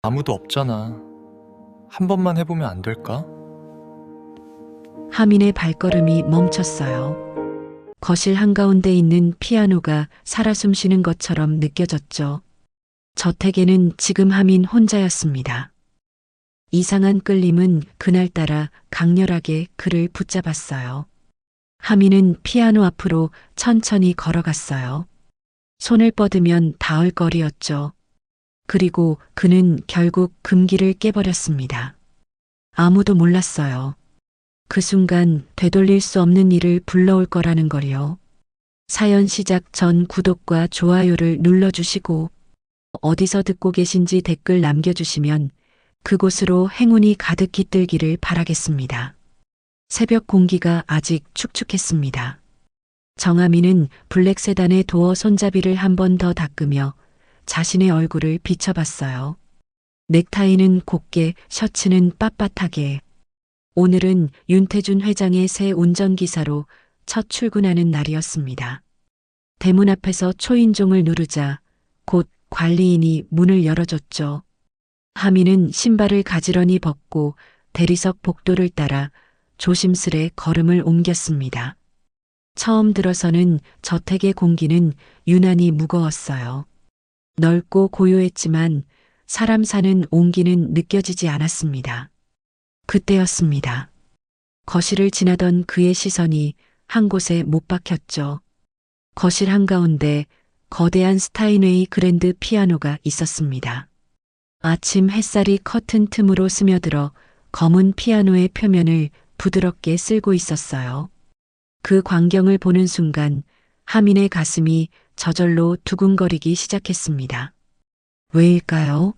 아무도 없잖아. 한 번만 해보면 안 될까? 하민의 발걸음이 멈췄어요. 거실 한가운데 있는 피아노가 살아 숨쉬는 것처럼 느껴졌죠. 저택에는 지금 하민 혼자였습니다. 이상한 끌림은 그날따라 강렬하게 그를 붙잡았어요. 하민은 피아노 앞으로 천천히 걸어갔어요. 손을 뻗으면 닿을 거리였죠. 그리고 그는 결국 금기를 깨버렸습니다. 아무도 몰랐어요. 그 순간 되돌릴 수 없는 일을 불러올 거라는 걸요. 사연 시작 전 구독과 좋아요를 눌러주시고 어디서 듣고 계신지 댓글 남겨주시면 그곳으로 행운이 가득 깃들기를 바라겠습니다. 새벽 공기가 아직 축축했습니다. 정아미는 블랙 세단의 도어 손잡이를 한 번 더 닦으며 자신의 얼굴을 비춰봤어요. 넥타이는 곱게, 셔츠는 빳빳하게. 오늘은 윤태준 회장의 새 운전기사로 첫 출근하는 날이었습니다. 대문 앞에서 초인종을 누르자 곧 관리인이 문을 열어줬죠. 하민은 신발을 가지런히 벗고 대리석 복도를 따라 조심스레 걸음을 옮겼습니다. 처음 들어서는 저택의 공기는 유난히 무거웠어요. 넓고 고요했지만 사람 사는 온기는 느껴지지 않았습니다. 그때였습니다. 거실을 지나던 그의 시선이 한 곳에 못 박혔죠. 거실 한가운데 거대한 스타인웨이 그랜드 피아노가 있었습니다. 아침 햇살이 커튼 틈으로 스며들어 검은 피아노의 표면을 부드럽게 쓸고 있었어요. 그 광경을 보는 순간 하민의 가슴이 저절로 두근거리기 시작했습니다. 왜일까요?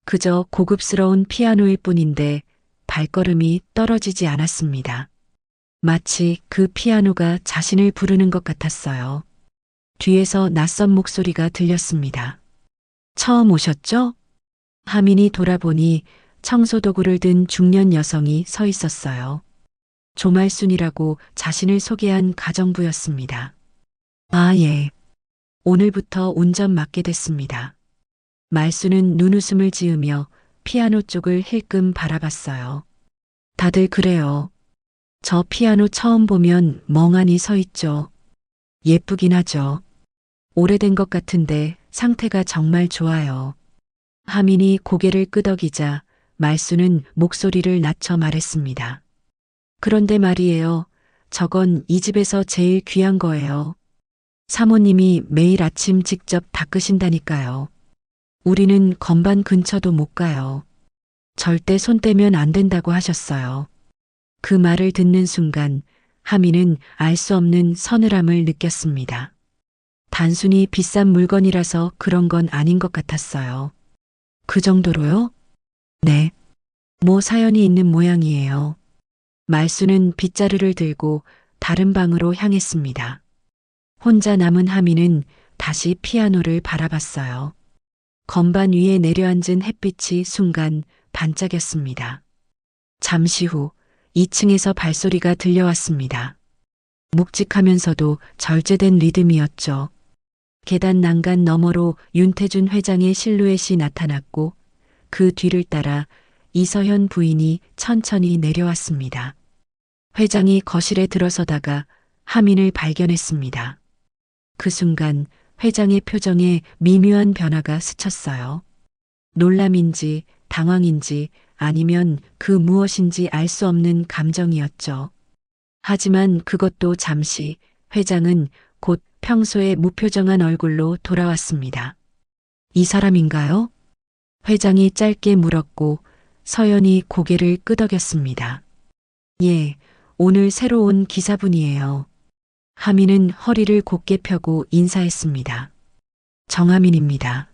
그저 고급스러운 피아노일 뿐인데 발걸음이 떨어지지 않았습니다. 마치 그 피아노가 자신을 부르는 것 같았어요. 뒤에서 낯선 목소리가 들렸습니다. 처음 오셨죠? 하민이 돌아보니 청소도구를 든 중년 여성이 서 있었어요. 조말순이라고 자신을 소개한 가정부였습니다. 아, 예. 오늘부터 운전 맡게 됐습니다. 말수는 눈웃음을 지으며 피아노 쪽을 힐끔 바라봤어요. 다들 그래요. 저 피아노 처음 보면 멍하니 서 있죠. 예쁘긴 하죠. 오래된 것 같은데 상태가 정말 좋아요. 하민이 고개를 끄덕이자 말수는 목소리를 낮춰 말했습니다. 그런데 말이에요. 저건 이 집에서 제일 귀한 거예요. 사모님이 매일 아침 직접 닦으신다니까요. 우리는 건반 근처도 못 가요. 절대 손 떼면 안 된다고 하셨어요. 그 말을 듣는 순간 하민은 알 수 없는 서늘함을 느꼈습니다. 단순히 비싼 물건이라서 그런 건 아닌 것 같았어요. 그 정도로요? 네. 뭐 사연이 있는 모양이에요. 말수는 빗자루를 들고 다른 방으로 향했습니다. 혼자 남은 하민은 다시 피아노를 바라봤어요. 건반 위에 내려앉은 햇빛이 순간 반짝였습니다. 잠시 후 2층에서 발소리가 들려왔습니다. 묵직하면서도 절제된 리듬이었죠. 계단 난간 너머로 윤태준 회장의 실루엣이 나타났고 그 뒤를 따라 이서현 부인이 천천히 내려왔습니다. 회장이 거실에 들어서다가 하민을 발견했습니다. 그 순간 회장의 표정에 미묘한 변화가 스쳤어요. 놀람인지 당황인지 아니면 그 무엇인지 알 수 없는 감정이었죠. 하지만 그것도 잠시 회장은 곧 평소의 무표정한 얼굴로 돌아왔습니다. 이 사람인가요? 회장이 짧게 물었고 서연이 고개를 끄덕였습니다. 예, 오늘 새로 온 기사분이에요. 하민은 허리를 곧게 펴고 인사했습니다. 정하민입니다.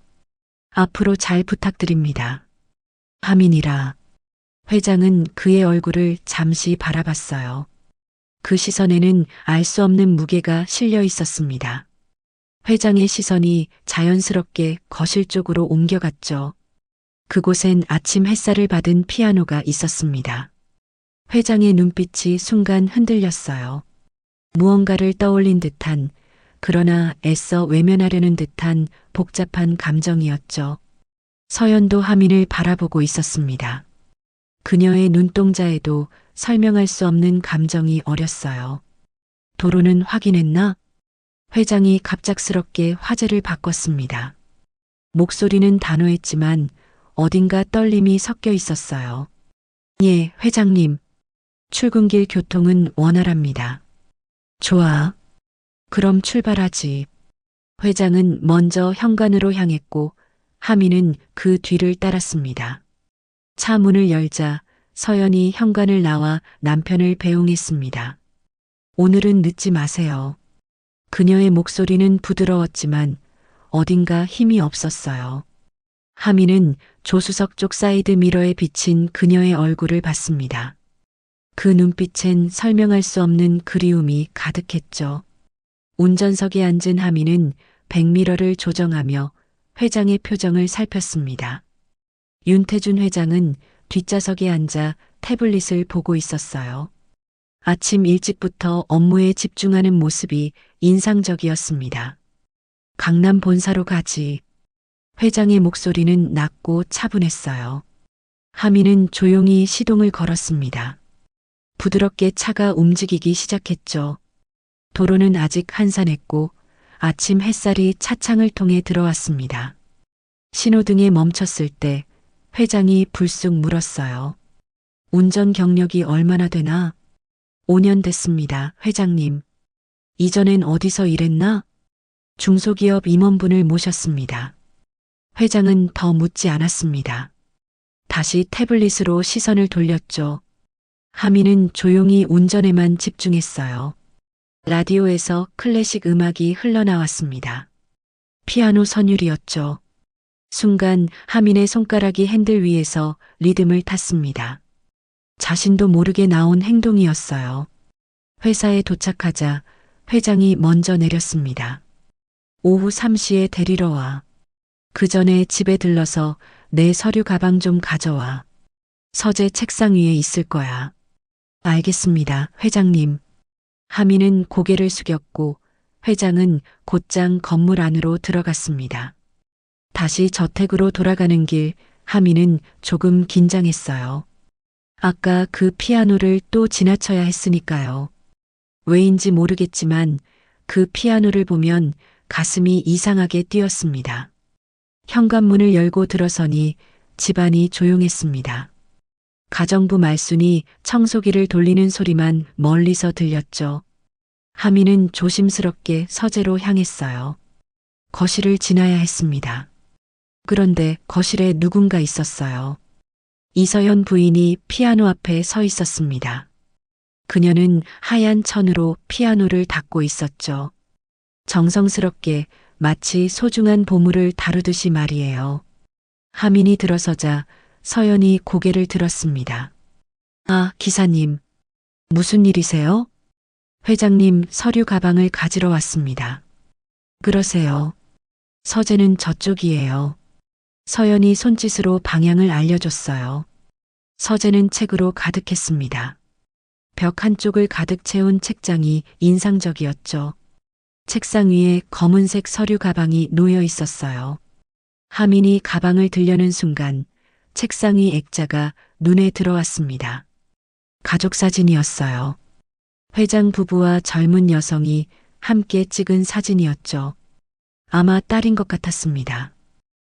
앞으로 잘 부탁드립니다. 하민이라. 회장은 그의 얼굴을 잠시 바라봤어요. 그 시선에는 알 수 없는 무게가 실려 있었습니다. 회장의 시선이 자연스럽게 거실 쪽으로 옮겨갔죠. 그곳엔 아침 햇살을 받은 피아노가 있었습니다. 회장의 눈빛이 순간 흔들렸어요. 무언가를 떠올린 듯한, 그러나 애써 외면하려는 듯한 복잡한 감정이었죠. 서연도 하민을 바라보고 있었습니다. 그녀의 눈동자에도 설명할 수 없는 감정이 어렸어요. 도로는 확인했나? 회장이 갑작스럽게 화제를 바꿨습니다. 목소리는 단호했지만 어딘가 떨림이 섞여 있었어요. 예, 회장님. 출근길 교통은 원활합니다. 좋아. 그럼 출발하지. 회장은 먼저 현관으로 향했고 하민은 그 뒤를 따랐습니다. 차 문을 열자 서연이 현관을 나와 남편을 배웅했습니다. 오늘은 늦지 마세요. 그녀의 목소리는 부드러웠지만 어딘가 힘이 없었어요. 하민은 조수석 쪽 사이드 미러에 비친 그녀의 얼굴을 봤습니다. 그 눈빛엔 설명할 수 없는 그리움이 가득했죠. 운전석에 앉은 하민은 백미러를 조정하며 회장의 표정을 살폈습니다. 윤태준 회장은 뒷좌석에 앉아 태블릿을 보고 있었어요. 아침 일찍부터 업무에 집중하는 모습이 인상적이었습니다. 강남 본사로 가지. 회장의 목소리는 낮고 차분했어요. 하민은 조용히 시동을 걸었습니다. 부드럽게 차가 움직이기 시작했죠. 도로는 아직 한산했고 아침 햇살이 차창을 통해 들어왔습니다. 신호등에 멈췄을 때 회장이 불쑥 물었어요. 운전 경력이 얼마나 되나? 5년 됐습니다, 회장님. 이전엔 어디서 일했나? 중소기업 임원분을 모셨습니다. 회장은 더 묻지 않았습니다. 다시 태블릿으로 시선을 돌렸죠. 하민은 조용히 운전에만 집중했어요. 라디오에서 클래식 음악이 흘러나왔습니다. 피아노 선율이었죠. 순간 하민의 손가락이 핸들 위에서 리듬을 탔습니다. 자신도 모르게 나온 행동이었어요. 회사에 도착하자 회장이 먼저 내렸습니다. 오후 3시에 데리러 와. 그 전에 집에 들러서 내 서류 가방 좀 가져와. 서재 책상 위에 있을 거야. 알겠습니다, 회장님. 하민은 고개를 숙였고 회장은 곧장 건물 안으로 들어갔습니다. 다시 저택으로 돌아가는 길 하민은 조금 긴장했어요. 아까 그 피아노를 또 지나쳐야 했으니까요. 왜인지 모르겠지만 그 피아노를 보면 가슴이 이상하게 뛰었습니다. 현관문을 열고 들어서니 집안이 조용했습니다. 가정부 말순이 청소기를 돌리는 소리만 멀리서 들렸죠. 하민은 조심스럽게 서재로 향했어요. 거실을 지나야 했습니다. 그런데 거실에 누군가 있었어요. 이서연 부인이 피아노 앞에 서 있었습니다. 그녀는 하얀 천으로 피아노를 닦고 있었죠. 정성스럽게 마치 소중한 보물을 다루듯이 말이에요. 하민이 들어서자 서연이 고개를 들었습니다. 아, 기사님. 무슨 일이세요? 회장님 서류 가방을 가지러 왔습니다. 그러세요. 서재는 저쪽이에요. 서연이 손짓으로 방향을 알려줬어요. 서재는 책으로 가득했습니다. 벽 한쪽을 가득 채운 책장이 인상적이었죠. 책상 위에 검은색 서류 가방이 놓여 있었어요. 하민이 가방을 들려는 순간 책상 위 액자가 눈에 들어왔습니다. 가족 사진이었어요. 회장 부부와 젊은 여성이 함께 찍은 사진이었죠. 아마 딸인 것 같았습니다.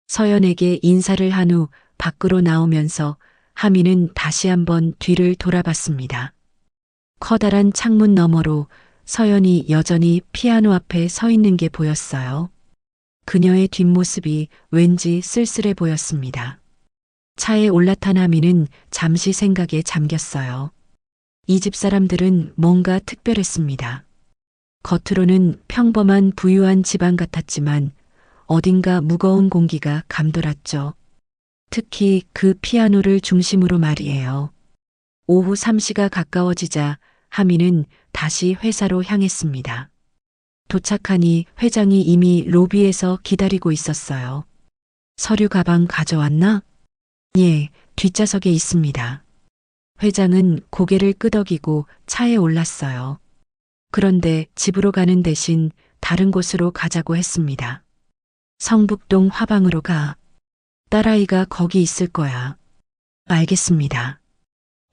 서연에게 인사를 한 후 밖으로 나오면서 하민은 다시 한번 뒤를 돌아봤습니다. 커다란 창문 너머로 서연이 여전히 피아노 앞에 서 있는 게 보였어요. 그녀의 뒷모습이 왠지 쓸쓸해 보였습니다. 차에 올라탄 하민은 잠시 생각에 잠겼어요. 이 집 사람들은 뭔가 특별했습니다. 겉으로는 평범한 부유한 집안 같았지만 어딘가 무거운 공기가 감돌았죠. 특히 그 피아노를 중심으로 말이에요. 오후 3시가 가까워지자 하민은 다시 회사로 향했습니다. 도착하니 회장이 이미 로비에서 기다리고 있었어요. 서류 가방 가져왔나? 예, 뒷좌석에 있습니다. 회장은 고개를 끄덕이고 차에 올랐어요. 그런데 집으로 가는 대신 다른 곳으로 가자고 했습니다. 성북동 화방으로 가. 딸아이가 거기 있을 거야. 알겠습니다.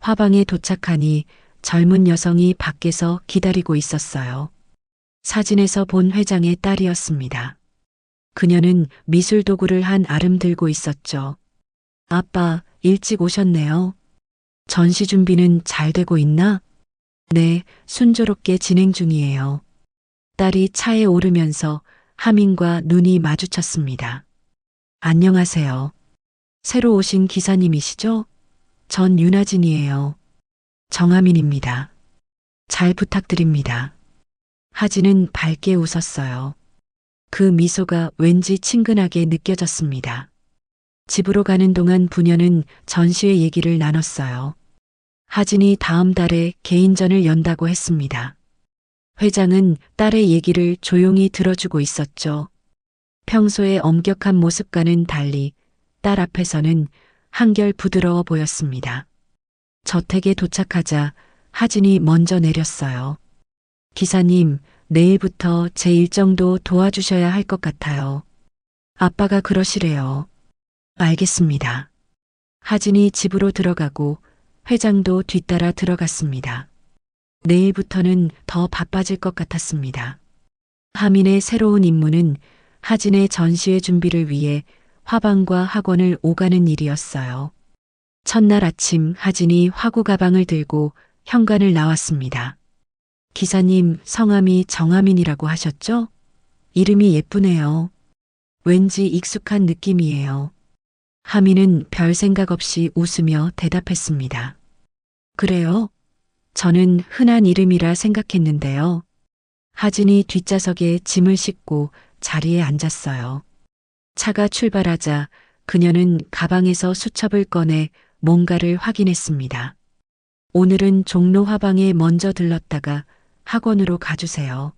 화방에 도착하니 젊은 여성이 밖에서 기다리고 있었어요. 사진에서 본 회장의 딸이었습니다. 그녀는 미술 도구를 한 아름 들고 있었죠. 아빠, 일찍 오셨네요. 전시 준비는 잘 되고 있나? 네, 순조롭게 진행 중이에요. 딸이 차에 오르면서 하민과 눈이 마주쳤습니다. 안녕하세요. 새로 오신 기사님이시죠? 전 윤하진이에요. 정하민입니다. 잘 부탁드립니다. 하진은 밝게 웃었어요. 그 미소가 왠지 친근하게 느껴졌습니다. 집으로 가는 동안 부녀는 전시회 얘기를 나눴어요. 하진이 다음 달에 개인전을 연다고 했습니다. 회장은 딸의 얘기를 조용히 들어주고 있었죠. 평소의 엄격한 모습과는 달리 딸 앞에서는 한결 부드러워 보였습니다. 저택에 도착하자 하진이 먼저 내렸어요. 기사님, 내일부터 제 일정도 도와주셔야 할 것 같아요. 아빠가 그러시래요. 알겠습니다. 하진이 집으로 들어가고 회장도 뒤따라 들어갔습니다. 내일부터는 더 바빠질 것 같았습니다. 하민의 새로운 임무는 하진의 전시회 준비를 위해 화방과 학원을 오가는 일이었어요. 첫날 아침 하진이 화구 가방을 들고 현관을 나왔습니다. 기사님, 성함이 정하민이라고 하셨죠? 이름이 예쁘네요. 왠지 익숙한 느낌이에요. 하민은 별 생각 없이 웃으며 대답했습니다. 그래요? 저는 흔한 이름이라 생각했는데요. 하진이 뒷좌석에 짐을 싣고 자리에 앉았어요. 차가 출발하자 그녀는 가방에서 수첩을 꺼내 뭔가를 확인했습니다. 오늘은 종로 화방에 먼저 들렀다가 학원으로 가주세요.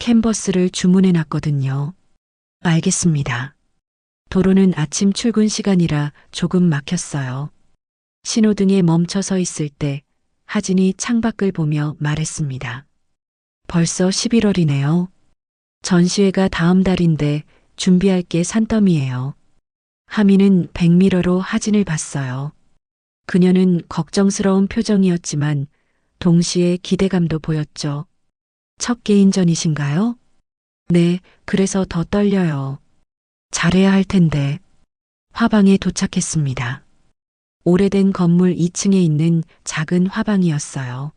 캔버스를 주문해 놨거든요. 알겠습니다. 도로는 아침 출근 시간이라 조금 막혔어요. 신호등에 멈춰 서 있을 때 하진이 창밖을 보며 말했습니다. 벌써 11월이네요. 전시회가 다음 달인데 준비할 게 산더미예요. 하민은 백미러로 하진을 봤어요. 그녀는 걱정스러운 표정이었지만 동시에 기대감도 보였죠. 첫 개인전이신가요? 네, 그래서 더 떨려요. 잘해야 할 텐데. 화방에 도착했습니다. 오래된 건물 2층에 있는 작은 화방이었어요.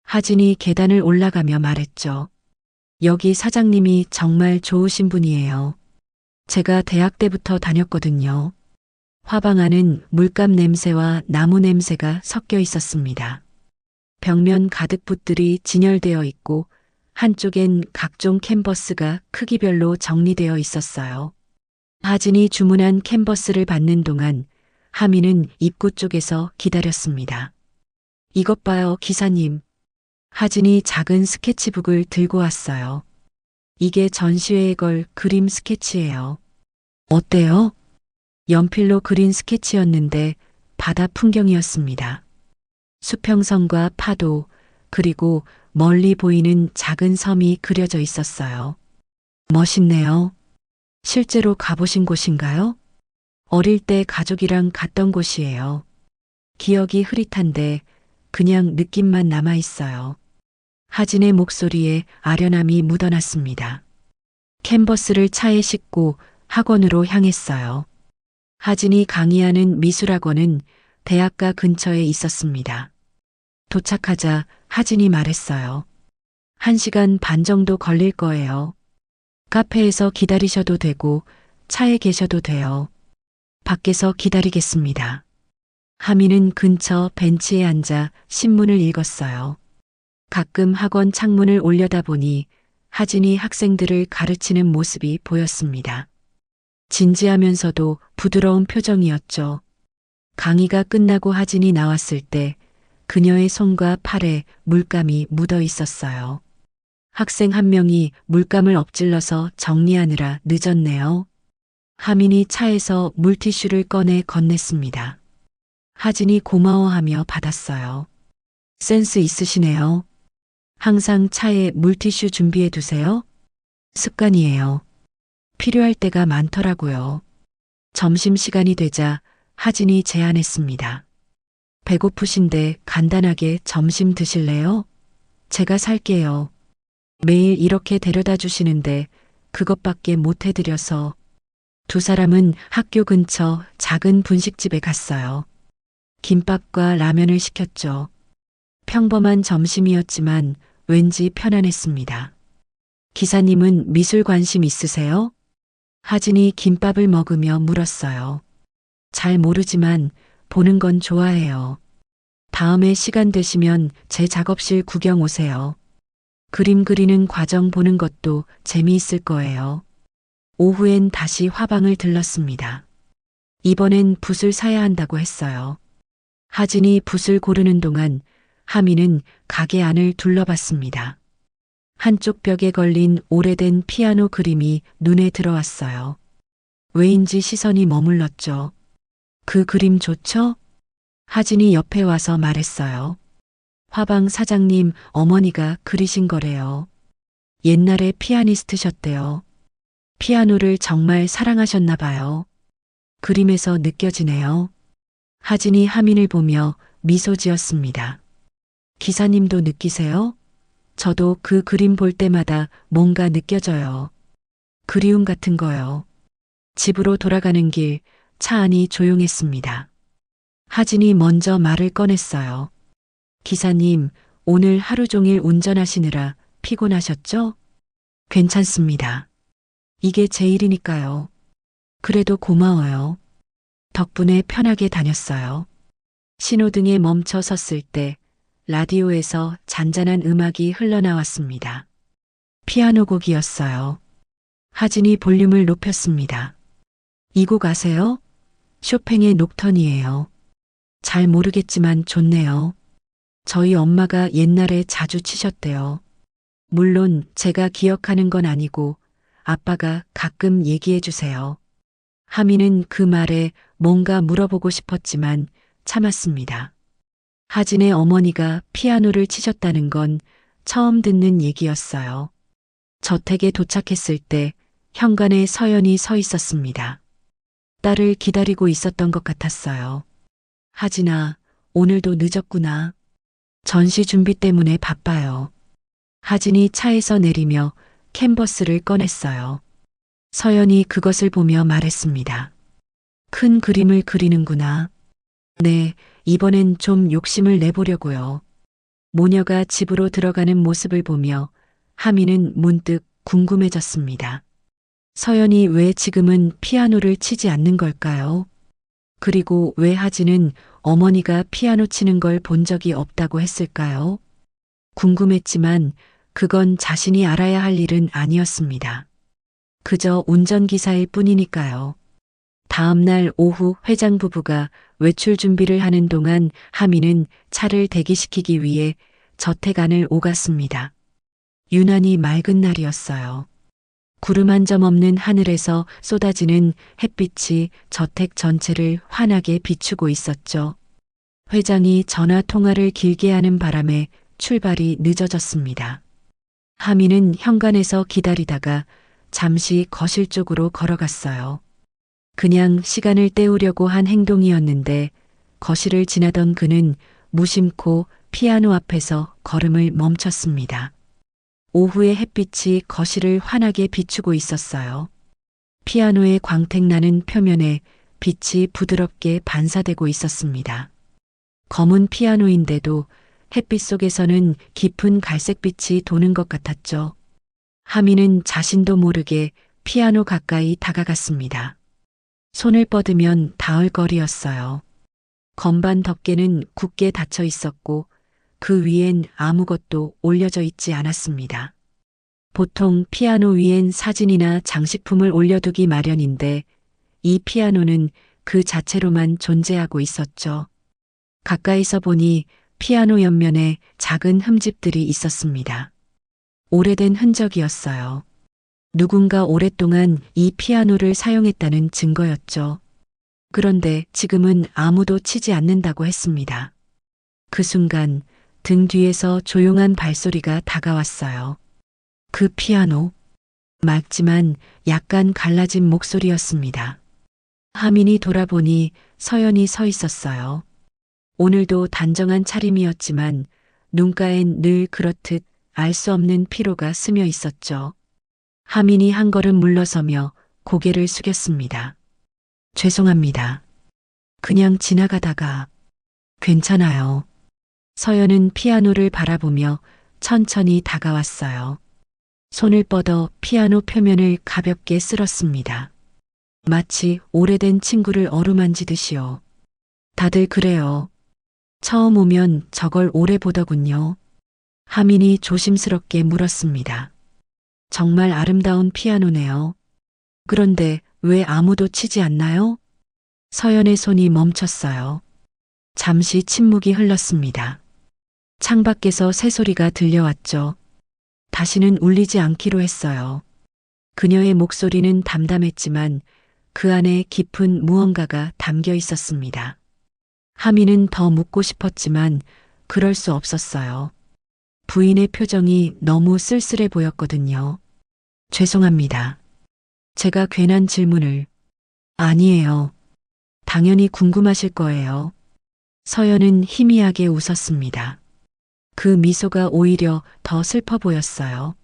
하진이 계단을 올라가며 말했죠. 여기 사장님이 정말 좋으신 분이에요. 제가 대학 때부터 다녔거든요. 화방 안은 물감 냄새와 나무 냄새가 섞여 있었습니다. 벽면 가득 붓들이 진열되어 있고 한쪽엔 각종 캔버스가 크기별로 정리되어 있었어요. 하진이 주문한 캔버스를 받는 동안 하민은 입구 쪽에서 기다렸습니다. 이것 봐요, 기사님. 하진이 작은 스케치북을 들고 왔어요. 이게 전시회에 걸 그림 스케치예요. 어때요? 연필로 그린 스케치였는데 바다 풍경이었습니다. 수평선과 파도, 그리고 멀리 보이는 작은 섬이 그려져 있었어요. 멋있네요. 실제로 가보신 곳인가요? 어릴 때 가족이랑 갔던 곳이에요. 기억이 흐릿한데 그냥 느낌만 남아 있어요. 하진의 목소리에 아련함이 묻어났습니다. 캔버스를 차에 싣고 학원으로 향했어요. 하진이 강의하는 미술학원은 대학가 근처에 있었습니다. 도착하자 하진이 말했어요. 1시간 반 정도 걸릴 거예요. 카페에서 기다리셔도 되고 차에 계셔도 돼요. 밖에서 기다리겠습니다. 하민은 근처 벤치에 앉아 신문을 읽었어요. 가끔 학원 창문을 올려다보니 하진이 학생들을 가르치는 모습이 보였습니다. 진지하면서도 부드러운 표정이었죠. 강의가 끝나고 하진이 나왔을 때 그녀의 손과 팔에 물감이 묻어 있었어요. 학생 한 명이 물감을 엎질러서 정리하느라 늦었네요. 하민이 차에서 물티슈를 꺼내 건넸습니다. 하진이 고마워하며 받았어요. 센스 있으시네요. 항상 차에 물티슈 준비해 두세요. 습관이에요. 필요할 때가 많더라고요. 점심시간이 되자 하진이 제안했습니다. 배고프신데 간단하게 점심 드실래요? 제가 살게요. 매일 이렇게 데려다 주시는데 그것밖에 못 해드려서. 두 사람은 학교 근처 작은 분식집에 갔어요. 김밥과 라면을 시켰죠. 평범한 점심이었지만 왠지 편안했습니다. 기사님은 미술 관심 있으세요? 하진이 김밥을 먹으며 물었어요. 잘 모르지만 보는 건 좋아해요. 다음에 시간 되시면 제 작업실 구경 오세요. 그림 그리는 과정 보는 것도 재미있을 거예요. 오후엔 다시 화방을 들렀습니다. 이번엔 붓을 사야 한다고 했어요. 하진이 붓을 고르는 동안 하미는 가게 안을 둘러봤습니다. 한쪽 벽에 걸린 오래된 피아노 그림이 눈에 들어왔어요. 왜인지 시선이 머물렀죠. 그 그림 좋죠? 하진이 옆에 와서 말했어요. 화방 사장님 어머니가 그리신 거래요. 옛날에 피아니스트셨대요. 피아노를 정말 사랑하셨나 봐요. 그림에서 느껴지네요. 하진이 하민을 보며 미소 지었습니다. 기사님도 느끼세요? 저도 그 그림 볼 때마다 뭔가 느껴져요. 그리움 같은 거요. 집으로 돌아가는 길 차 안이 조용했습니다. 하진이 먼저 말을 꺼냈어요. 기사님, 오늘 하루 종일 운전하시느라 피곤하셨죠? 괜찮습니다. 이게 제 일이니까요. 그래도 고마워요. 덕분에 편하게 다녔어요. 신호등에 멈춰 섰을 때 라디오에서 잔잔한 음악이 흘러나왔습니다. 피아노 곡이었어요. 하진이 볼륨을 높였습니다. 이 곡 아세요? 쇼팽의 녹턴이에요. 잘 모르겠지만 좋네요. 저희 엄마가 옛날에 자주 치셨대요. 물론 제가 기억하는 건 아니고 아빠가 가끔 얘기해 주세요. 하미는 그 말에 뭔가 물어보고 싶었지만 참았습니다. 하진의 어머니가 피아노를 치셨다는 건 처음 듣는 얘기였어요. 저택에 도착했을 때 현관에 서연이 서 있었습니다. 딸을 기다리고 있었던 것 같았어요. 하진아, 오늘도 늦었구나. 전시 준비 때문에 바빠요. 하진이 차에서 내리며 캔버스를 꺼냈어요. 서연이 그것을 보며 말했습니다. 큰 그림을 그리는구나. 네, 이번엔 좀 욕심을 내보려고요. 모녀가 집으로 들어가는 모습을 보며 하미는 문득 궁금해졌습니다. 서연이 왜 지금은 피아노를 치지 않는 걸까요? 그리고 왜 하진은 어머니가 피아노 치는 걸 본 적이 없다고 했을까요? 궁금했지만 그건 자신이 알아야 할 일은 아니었습니다. 그저 운전기사일 뿐이니까요. 다음 날 오후 회장 부부가 외출 준비를 하는 동안 하미는 차를 대기시키기 위해 저택 안을 오갔습니다. 유난히 맑은 날이었어요. 구름 한 점 없는 하늘에서 쏟아지는 햇빛이 저택 전체를 환하게 비추고 있었죠. 회장이 전화 통화를 길게 하는 바람에 출발이 늦어졌습니다. 하미는 현관에서 기다리다가 잠시 거실 쪽으로 걸어갔어요. 그냥 시간을 때우려고 한 행동이었는데 거실을 지나던 그는 무심코 피아노 앞에서 걸음을 멈췄습니다. 오후의 햇빛이 거실을 환하게 비추고 있었어요. 피아노의 광택나는 표면에 빛이 부드럽게 반사되고 있었습니다. 검은 피아노인데도 햇빛 속에서는 깊은 갈색빛이 도는 것 같았죠. 하미는 자신도 모르게 피아노 가까이 다가갔습니다. 손을 뻗으면 닿을 거리였어요. 건반 덮개는 굳게 닫혀 있었고 그 위엔 아무것도 올려져 있지 않았습니다. 보통 피아노 위엔 사진이나 장식품을 올려두기 마련인데 이 피아노는 그 자체로만 존재하고 있었죠. 가까이서 보니 피아노 옆면에 작은 흠집들이 있었습니다. 오래된 흔적이었어요. 누군가 오랫동안 이 피아노를 사용했다는 증거였죠. 그런데 지금은 아무도 치지 않는다고 했습니다. 그 순간 등 뒤에서 조용한 발소리가 다가왔어요. 그 피아노. 맑지만 약간 갈라진 목소리였습니다. 하민이 돌아보니 서연이 서 있었어요. 오늘도 단정한 차림이었지만 눈가엔 늘 그렇듯 알 수 없는 피로가 스며 있었죠. 하민이 한 걸음 물러서며 고개를 숙였습니다. 죄송합니다. 그냥 지나가다가. 괜찮아요. 서연은 피아노를 바라보며 천천히 다가왔어요. 손을 뻗어 피아노 표면을 가볍게 쓸었습니다. 마치 오래된 친구를 어루만지듯이요. 다들 그래요. 처음 오면 저걸 오래 보더군요. 하민이 조심스럽게 물었습니다. 정말 아름다운 피아노네요. 그런데 왜 아무도 치지 않나요? 서연의 손이 멈췄어요. 잠시 침묵이 흘렀습니다. 창밖에서 새소리가 들려왔죠. 다시는 울리지 않기로 했어요. 그녀의 목소리는 담담했지만 그 안에 깊은 무언가가 담겨 있었습니다. 하민은 더 묻고 싶었지만 그럴 수 없었어요. 부인의 표정이 너무 쓸쓸해 보였거든요. 죄송합니다. 제가 괜한 질문을. 아니에요. 당연히 궁금하실 거예요. 서연은 희미하게 웃었습니다. 그 미소가 오히려 더 슬퍼 보였어요.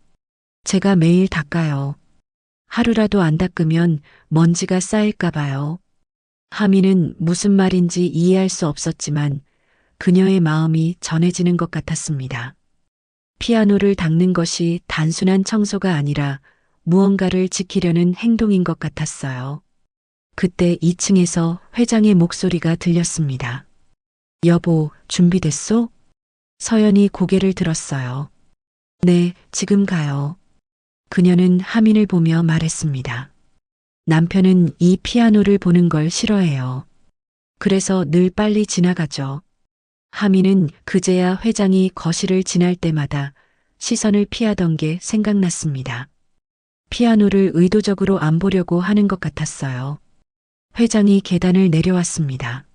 제가 매일 닦아요. 하루라도 안 닦으면 먼지가 쌓일까 봐요. 하미는 무슨 말인지 이해할 수 없었지만 그녀의 마음이 전해지는 것 같았습니다. 피아노를 닦는 것이 단순한 청소가 아니라 무언가를 지키려는 행동인 것 같았어요. 그때 2층에서 회장의 목소리가 들렸습니다. 여보, 준비됐소? 서연이 고개를 들었어요. 네, 지금 가요. 그녀는 하민을 보며 말했습니다. 남편은 이 피아노를 보는 걸 싫어해요. 그래서 늘 빨리 지나가죠. 하민은 그제야 회장이 거실을 지날 때마다 시선을 피하던 게 생각났습니다. 피아노를 의도적으로 안 보려고 하는 것 같았어요. 회장이 계단을 내려왔습니다.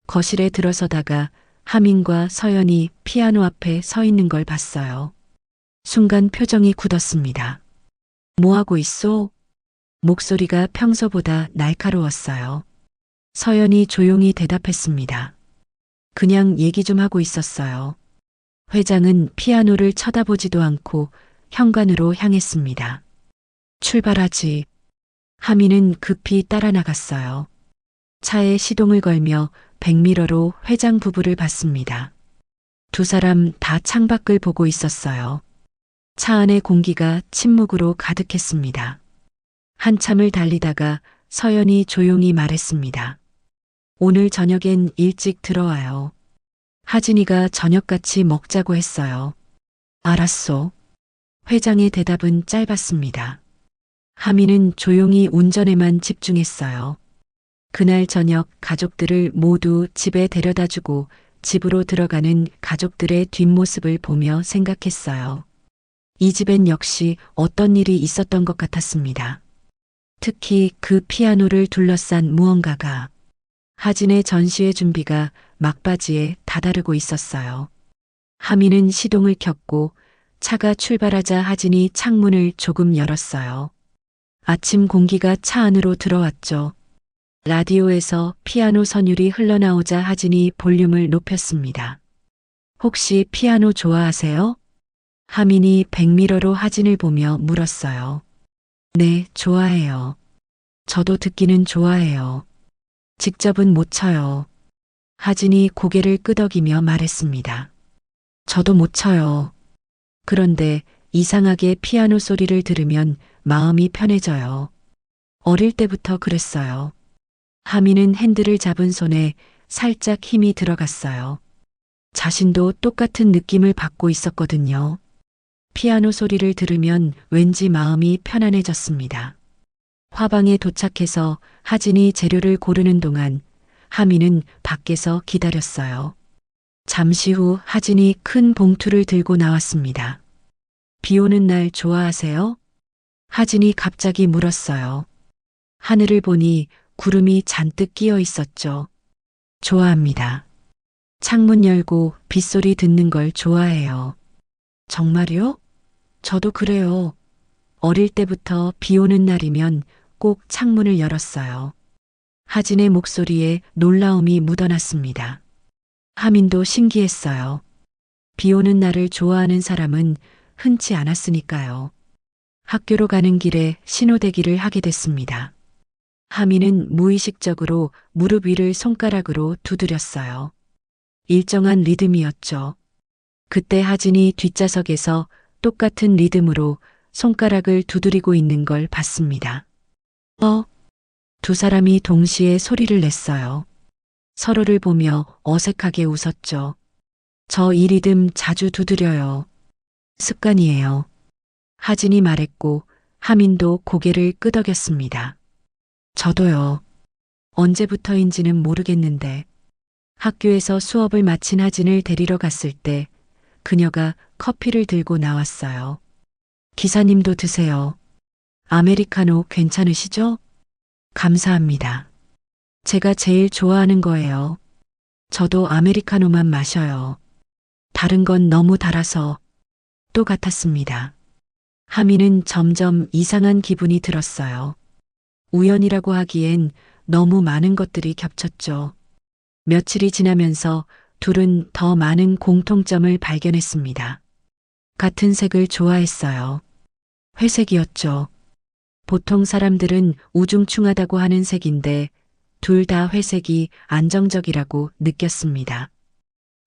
거실에 들어서다가 하민과 서연이 피아노 앞에 서 있는 걸 봤어요. 순간 표정이 굳었습니다. 뭐하고 있소? 목소리가 평소보다 날카로웠어요. 서연이 조용히 대답했습니다. 그냥 얘기 좀 하고 있었어요. 회장은 피아노를 쳐다보지도 않고 현관으로 향했습니다. 출발하지. 하민은 급히 따라 나갔어요. 차에 시동을 걸며 백미러로 회장 부부를 봤습니다. 두 사람 다 창밖을 보고 있었어요. 차 안의 공기가 침묵으로 가득했습니다. 한참을 달리다가 서연이 조용히 말했습니다. 오늘 저녁엔 일찍 들어와요. 하진이가 저녁같이 먹자고 했어요. 알았소. 회장의 대답은 짧았습니다. 하민은 조용히 운전에만 집중했어요. 그날 저녁 가족들을 모두 집에 데려다주고 집으로 들어가는 가족들의 뒷모습을 보며 생각했어요. 이 집엔 역시 어떤 일이 있었던 것 같았습니다. 특히 그 피아노를 둘러싼 무언가가. 하진의 전시회 준비가 막바지에 다다르고 있었어요. 하민은 시동을 켰고 차가 출발하자 하진이 창문을 조금 열었어요. 아침 공기가 차 안으로 들어왔죠. 라디오에서 피아노 선율이 흘러나오자 하진이 볼륨을 높였습니다. 혹시 피아노 좋아하세요? 하민이 백미러로 하진을 보며 물었어요. 네, 좋아해요. 저도 듣기는 좋아해요. 직접은 못 쳐요. 하진이 고개를 끄덕이며 말했습니다. 저도 못 쳐요. 그런데 이상하게 피아노 소리를 들으면 마음이 편해져요. 어릴 때부터 그랬어요. 하민은 핸들을 잡은 손에 살짝 힘이 들어갔어요. 자신도 똑같은 느낌을 받고 있었거든요. 피아노 소리를 들으면 왠지 마음이 편안해졌습니다. 화방에 도착해서 하진이 재료를 고르는 동안 하민은 밖에서 기다렸어요. 잠시 후 하진이 큰 봉투를 들고 나왔습니다. 비 오는 날 좋아하세요? 하진이 갑자기 물었어요. 하늘을 보니 구름이 잔뜩 끼어 있었죠. 좋아합니다. 창문 열고 빗소리 듣는 걸 좋아해요. 정말요? 저도 그래요. 어릴 때부터 비 오는 날이면 꼭 창문을 열었어요. 하진의 목소리에 놀라움이 묻어났습니다. 하민도 신기했어요. 비 오는 날을 좋아하는 사람은 흔치 않았으니까요. 학교로 가는 길에 신호대기를 하게 됐습니다. 하민은 무의식적으로 무릎 위를 손가락으로 두드렸어요. 일정한 리듬이었죠. 그때 하진이 뒷좌석에서 똑같은 리듬으로 손가락을 두드리고 있는 걸 봤습니다. 두 사람이 동시에 소리를 냈어요. 서로를 보며 어색하게 웃었죠. 저 이 리듬 자주 두드려요. 습관이에요. 하진이 말했고 하민도 고개를 끄덕였습니다. 저도요. 언제부터인지는 모르겠는데 학교에서 수업을 마친 하진을 데리러 갔을 때 그녀가 커피를 들고 나왔어요. 기사님도 드세요. 아메리카노 괜찮으시죠? 감사합니다. 제가 제일 좋아하는 거예요. 저도 아메리카노만 마셔요. 다른 건 너무 달아서 또 같았습니다. 하민은 점점 이상한 기분이 들었어요. 우연이라고 하기엔 너무 많은 것들이 겹쳤죠. 며칠이 지나면서 둘은 더 많은 공통점을 발견했습니다. 같은 색을 좋아했어요. 회색이었죠. 보통 사람들은 우중충하다고 하는 색인데 둘 다 회색이 안정적이라고 느꼈습니다.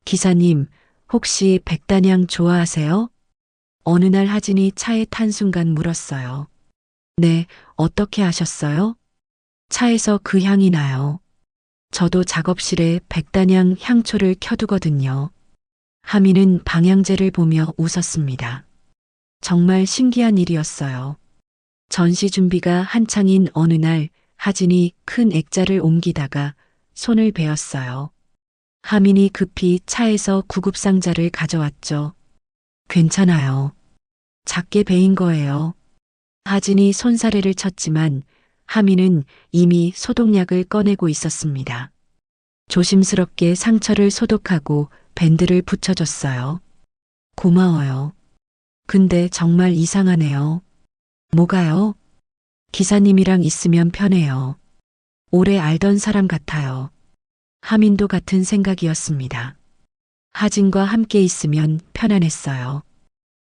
기사님, 혹시 백단향 좋아하세요? 어느 날 하진이 차에 탄 순간 물었어요. 네, 어떻게 아셨어요? 차에서 그 향이 나요. 저도 작업실에 백단향 향초를 켜두거든요. 하민은 방향제를 보며 웃었습니다. 정말 신기한 일이었어요. 전시 준비가 한창인 어느 날 하진이 큰 액자를 옮기다가 손을 베었어요. 하민이 급히 차에서 구급상자를 가져왔죠. 괜찮아요. 작게 베인 거예요. 하진이 손사래를 쳤지만 하민은 이미 소독약을 꺼내고 있었습니다. 조심스럽게 상처를 소독하고 밴드를 붙여줬어요. 고마워요. 근데 정말 이상하네요. 뭐가요? 기사님이랑 있으면 편해요. 오래 알던 사람 같아요. 하민도 같은 생각이었습니다. 하진과 함께 있으면 편안했어요.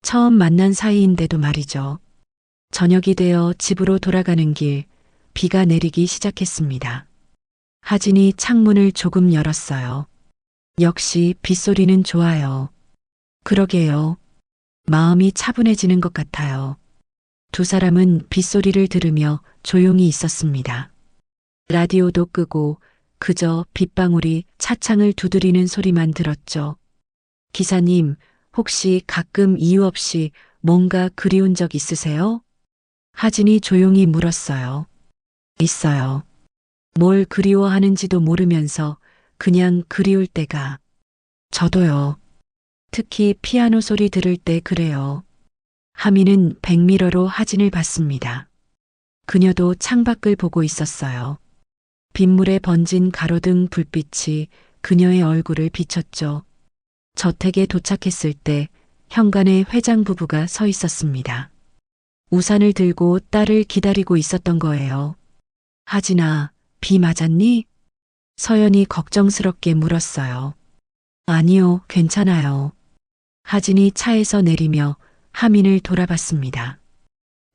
처음 만난 사이인데도 말이죠. 저녁이 되어 집으로 돌아가는 길, 비가 내리기 시작했습니다. 하진이 창문을 조금 열었어요. 역시 빗소리는 좋아요. 그러게요. 마음이 차분해지는 것 같아요. 두 사람은 빗소리를 들으며 조용히 있었습니다. 라디오도 끄고 그저 빗방울이 차창을 두드리는 소리만 들었죠. 기사님, 혹시 가끔 이유 없이 뭔가 그리운 적 있으세요? 하진이 조용히 물었어요. 있어요. 뭘 그리워하는지도 모르면서 그냥 그리울 때가. 저도요. 특히 피아노 소리 들을 때 그래요. 하민은 백미러로 하진을 봤습니다. 그녀도 창밖을 보고 있었어요. 빗물에 번진 가로등 불빛이 그녀의 얼굴을 비췄죠. 저택에 도착했을 때 현관에 회장 부부가 서 있었습니다. 우산을 들고 딸을 기다리고 있었던 거예요. 하진아, 비 맞았니? 서연이 걱정스럽게 물었어요. 아니요, 괜찮아요. 하진이 차에서 내리며 하민을 돌아봤습니다.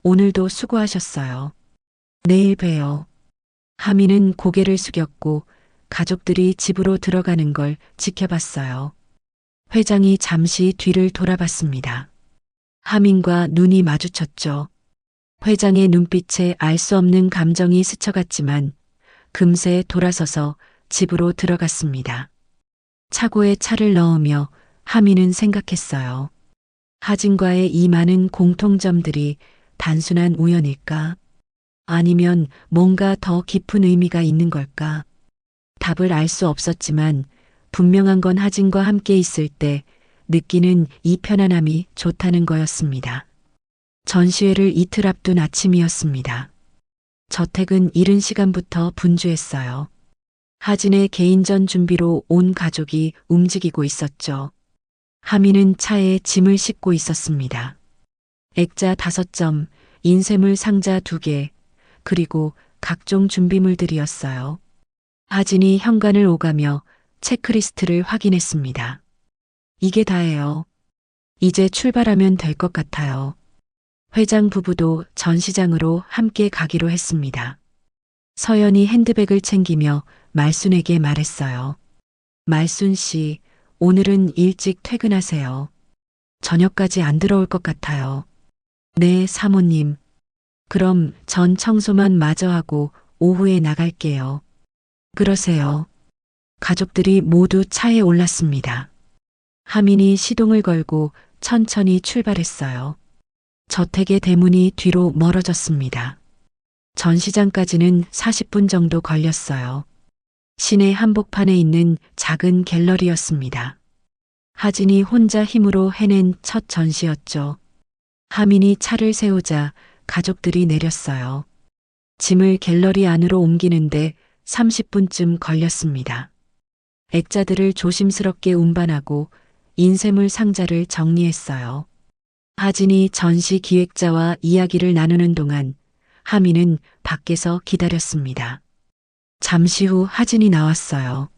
오늘도 수고하셨어요. 내일 봬요. 하민은 고개를 숙였고 가족들이 집으로 들어가는 걸 지켜봤어요. 회장이 잠시 뒤를 돌아봤습니다. 하민과 눈이 마주쳤죠. 회장의 눈빛에 알 수 없는 감정이 스쳐갔지만 금세 돌아서서 집으로 들어갔습니다. 차고에 차를 넣으며 하민은 생각했어요. 하진과의 이 많은 공통점들이 단순한 우연일까? 아니면 뭔가 더 깊은 의미가 있는 걸까? 답을 알 수 없었지만 분명한 건 하진과 함께 있을 때 느끼는 이 편안함이 좋다는 거였습니다. 전시회를 이틀 앞둔 아침이었습니다. 저택은 이른 시간부터 분주했어요. 하진의 개인전 준비로 온 가족이 움직이고 있었죠. 하민은 차에 짐을 싣고 있었습니다. 액자 5점, 인쇄물 상자 2개, 그리고 각종 준비물들이었어요. 하진이 현관을 오가며 체크리스트를 확인했습니다. 이게 다예요. 이제 출발하면 될 것 같아요. 회장 부부도 전시장으로 함께 가기로 했습니다. 서연이 핸드백을 챙기며 말순에게 말했어요. 말순 씨, 오늘은 일찍 퇴근하세요. 저녁까지 안 들어올 것 같아요. 네, 사모님. 그럼 전 청소만 마저 하고 오후에 나갈게요. 그러세요. 가족들이 모두 차에 올랐습니다. 하민이 시동을 걸고 천천히 출발했어요. 저택의 대문이 뒤로 멀어졌습니다. 전시장까지는 40분 정도 걸렸어요. 시내 한복판에 있는 작은 갤러리였습니다. 하진이 혼자 힘으로 해낸 첫 전시였죠. 하민이 차를 세우자 가족들이 내렸어요. 짐을 갤러리 안으로 옮기는데 30분쯤 걸렸습니다. 액자들을 조심스럽게 운반하고 인쇄물 상자를 정리했어요. 하진이 전시 기획자와 이야기를 나누는 동안 하민은 밖에서 기다렸습니다. 잠시 후 하진이 나왔어요.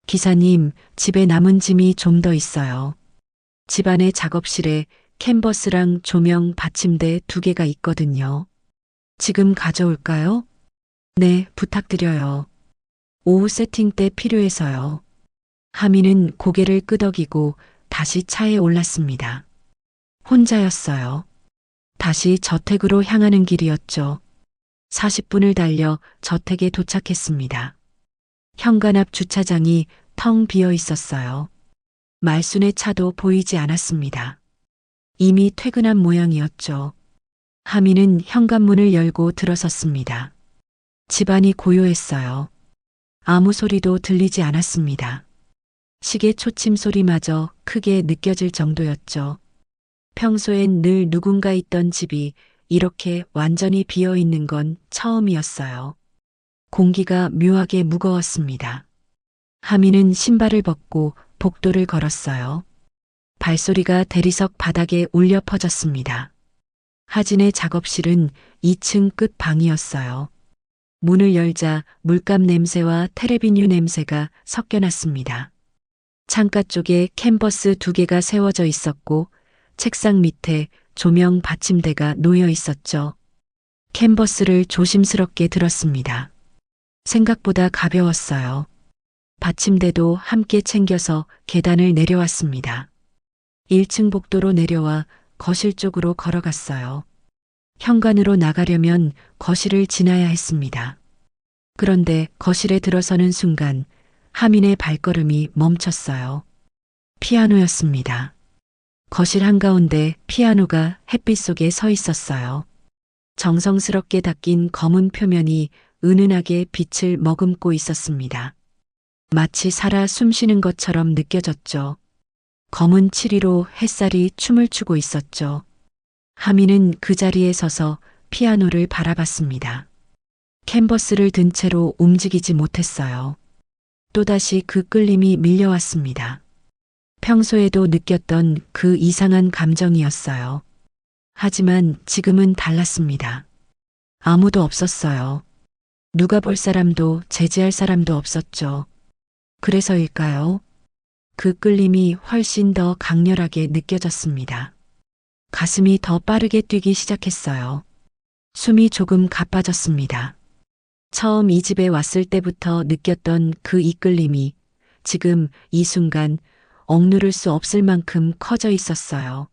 기사님, 집에 남은 짐이 좀 더 있어요. 집안의 작업실에 캔버스랑 조명 받침대 2개가 있거든요. 지금 가져올까요? 네, 부탁드려요. 오후 세팅 때 필요해서요. 하민은 고개를 끄덕이고 다시 차에 올랐습니다. 혼자였어요. 다시 저택으로 향하는 길이었죠. 40분을 달려 저택에 도착했습니다. 현관 앞 주차장이 텅 비어 있었어요. 말순의 차도 보이지 않았습니다. 이미 퇴근한 모양이었죠. 하민은 현관문을 열고 들어섰습니다. 집안이 고요했어요. 아무 소리도 들리지 않았습니다. 시계 초침 소리마저 크게 느껴질 정도였죠. 평소엔 늘 누군가 있던 집이 이렇게 완전히 비어 있는 건 처음이었어요. 공기가 묘하게 무거웠습니다. 하민은 신발을 벗고 복도를 걸었어요. 발소리가 대리석 바닥에 울려 퍼졌습니다. 하진의 작업실은 2층 끝 방이었어요. 문을 열자 물감 냄새와 테레비뉴 냄새가 섞여났습니다. 창가 쪽에 캔버스 2개가 세워져 있었고 책상 밑에 조명 받침대가 놓여 있었죠. 캔버스를 조심스럽게 들었습니다. 생각보다 가벼웠어요. 받침대도 함께 챙겨서 계단을 내려왔습니다. 1층 복도로 내려와 거실 쪽으로 걸어갔어요. 현관으로 나가려면 거실을 지나야 했습니다. 그런데 거실에 들어서는 순간 하민의 발걸음이 멈췄어요. 피아노였습니다. 거실 한가운데 피아노가 햇빛 속에 서 있었어요. 정성스럽게 닦인 검은 표면이 은은하게 빛을 머금고 있었습니다. 마치 살아 숨쉬는 것처럼 느껴졌죠. 검은 칠이로 햇살이 춤을 추고 있었죠. 하민은 그 자리에 서서 피아노를 바라봤습니다. 캔버스를 든 채로 움직이지 못했어요. 또다시 그 끌림이 밀려왔습니다. 평소에도 느꼈던 그 이상한 감정이었어요. 하지만 지금은 달랐습니다. 아무도 없었어요. 누가 볼 사람도 제지할 사람도 없었죠. 그래서일까요? 그 끌림이 훨씬 더 강렬하게 느껴졌습니다. 가슴이 더 빠르게 뛰기 시작했어요. 숨이 조금 가빠졌습니다. 처음 이 집에 왔을 때부터 느꼈던 그 이끌림이 지금 이 순간 억누를 수 없을 만큼 커져 있었어요.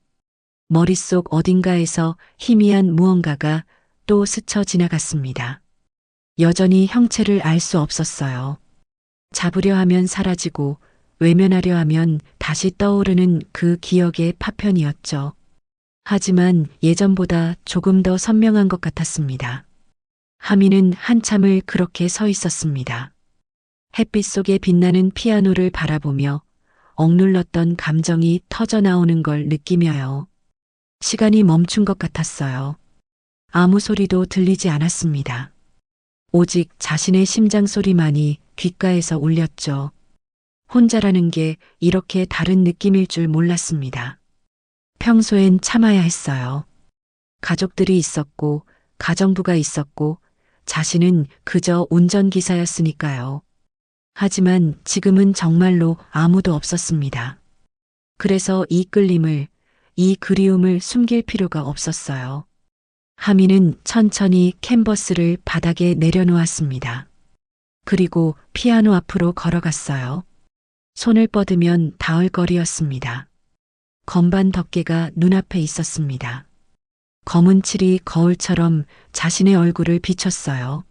머릿속 어딘가에서 희미한 무언가가 또 스쳐 지나갔습니다. 여전히 형체를 알 수 없었어요. 잡으려 하면 사라지고 외면하려 하면 다시 떠오르는 그 기억의 파편이었죠. 하지만 예전보다 조금 더 선명한 것 같았습니다. 하민은 한참을 그렇게 서 있었습니다. 햇빛 속에 빛나는 피아노를 바라보며 억눌렀던 감정이 터져 나오는 걸 느끼며요. 시간이 멈춘 것 같았어요. 아무 소리도 들리지 않았습니다. 오직 자신의 심장 소리만이 귓가에서 울렸죠. 혼자라는 게 이렇게 다른 느낌일 줄 몰랐습니다. 평소엔 참아야 했어요. 가족들이 있었고, 가정부가 있었고, 자신은 그저 운전기사였으니까요. 하지만 지금은 정말로 아무도 없었습니다. 그래서 이 끌림을, 이 그리움을 숨길 필요가 없었어요. 하미는 천천히 캔버스를 바닥에 내려놓았습니다. 그리고 피아노 앞으로 걸어갔어요. 손을 뻗으면 닿을 거리였습니다. 건반 덮개가 눈앞에 있었습니다. 검은 칠이 거울처럼 자신의 얼굴을 비췄어요.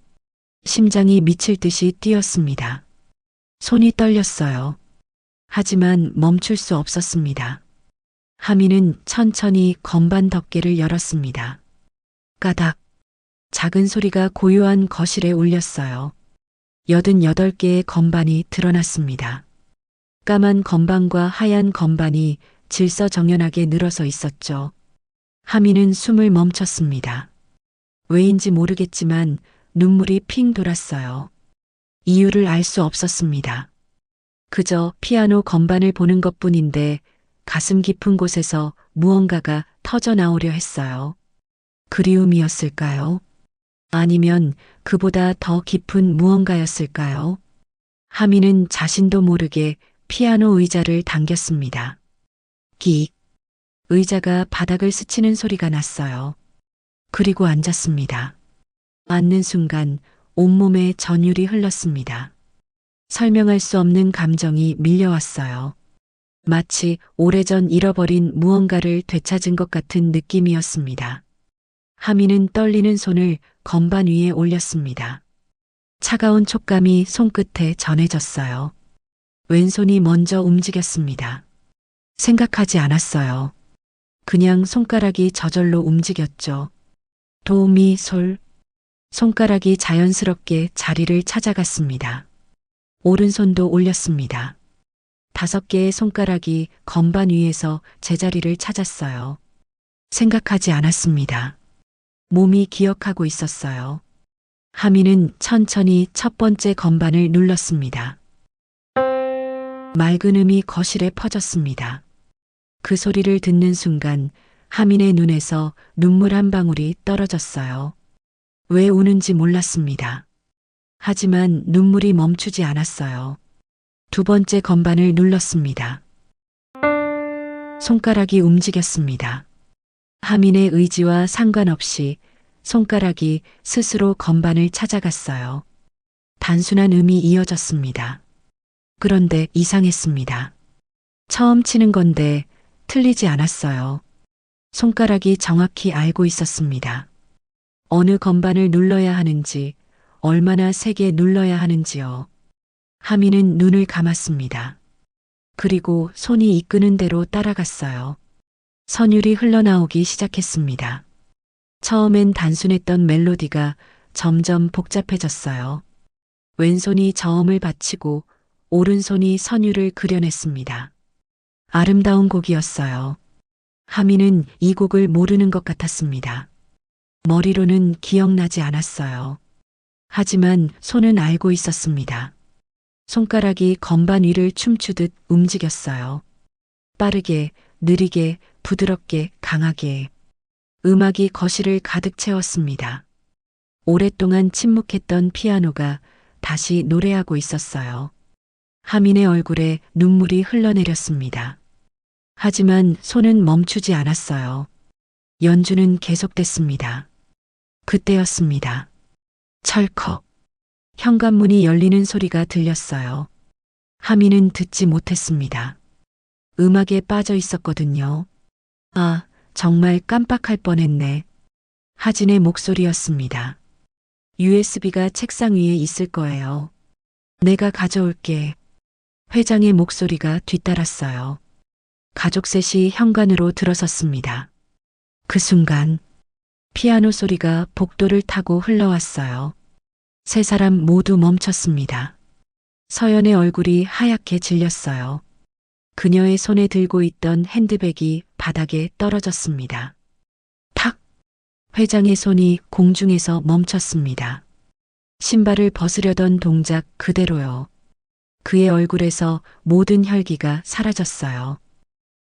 심장이 미칠 듯이 뛰었습니다. 손이 떨렸어요. 하지만 멈출 수 없었습니다. 하미는 천천히 건반 덮개를 열었습니다. 까닥. 작은 소리가 고요한 거실에 울렸어요. 88개의 건반이 드러났습니다. 까만 건반과 하얀 건반이 질서정연하게 늘어서 있었죠. 하미는 숨을 멈췄습니다. 왜인지 모르겠지만 눈물이 핑 돌았어요. 이유를 알 수 없었습니다. 그저 피아노 건반을 보는 것뿐인데 가슴 깊은 곳에서 무언가가 터져 나오려 했어요. 그리움이었을까요? 아니면 그보다 더 깊은 무언가였을까요? 하미는 자신도 모르게 피아노 의자를 당겼습니다. 끽. 의자가 바닥을 스치는 소리가 났어요. 그리고 앉았습니다. 앉는 순간 온몸에 전율이 흘렀습니다. 설명할 수 없는 감정이 밀려왔어요. 마치 오래전 잃어버린 무언가를 되찾은 것 같은 느낌이었습니다. 하미는 떨리는 손을 건반 위에 올렸습니다. 차가운 촉감이 손끝에 전해졌어요. 왼손이 먼저 움직였습니다. 생각하지 않았어요. 그냥 손가락이 저절로 움직였죠. 도, 미, 솔. 손가락이 자연스럽게 자리를 찾아갔습니다. 오른손도 올렸습니다. 5개의 손가락이 건반 위에서 제자리를 찾았어요. 생각하지 않았습니다. 몸이 기억하고 있었어요. 하미는 천천히 첫 번째 건반을 눌렀습니다. 맑은 음이 거실에 퍼졌습니다. 그 소리를 듣는 순간 하민의 눈에서 눈물 한 방울이 떨어졌어요. 왜 우는지 몰랐습니다. 하지만 눈물이 멈추지 않았어요. 2번째 건반을 눌렀습니다. 손가락이 움직였습니다. 하민의 의지와 상관없이 손가락이 스스로 건반을 찾아갔어요. 단순한 음이 이어졌습니다. 그런데 이상했습니다. 처음 치는 건데 틀리지 않았어요. 손가락이 정확히 알고 있었습니다. 어느 건반을 눌러야 하는지, 얼마나 세게 눌러야 하는지요. 하미는 눈을 감았습니다. 그리고 손이 이끄는 대로 따라갔어요. 선율이 흘러나오기 시작했습니다. 처음엔 단순했던 멜로디가 점점 복잡해졌어요. 왼손이 저음을 받치고 오른손이 선율을 그려냈습니다. 아름다운 곡이었어요. 하미는 이 곡을 모르는 것 같았습니다. 머리로는 기억나지 않았어요. 하지만 손은 알고 있었습니다. 손가락이 건반 위를 춤추듯 움직였어요. 빠르게, 느리게, 부드럽게, 강하게. 음악이 거실을 가득 채웠습니다. 오랫동안 침묵했던 피아노가 다시 노래하고 있었어요. 하민의 얼굴에 눈물이 흘러내렸습니다. 하지만 손은 멈추지 않았어요. 연주는 계속됐습니다. 그때였습니다. 철컥. 현관문이 열리는 소리가 들렸어요. 하민은 듣지 못했습니다. 음악에 빠져 있었거든요. 아, 정말 깜빡할 뻔했네. 하진의 목소리였습니다. USB가 책상 위에 있을 거예요. 내가 가져올게. 회장의 목소리가 뒤따랐어요. 가족 셋이 현관으로 들어섰습니다. 그 순간 피아노 소리가 복도를 타고 흘러왔어요. 3사람 모두 멈췄습니다. 서연의 얼굴이 하얗게 질렸어요. 그녀의 손에 들고 있던 핸드백이 바닥에 떨어졌습니다. 탁! 회장의 손이 공중에서 멈췄습니다. 신발을 벗으려던 동작 그대로요. 그의 얼굴에서 모든 혈기가 사라졌어요.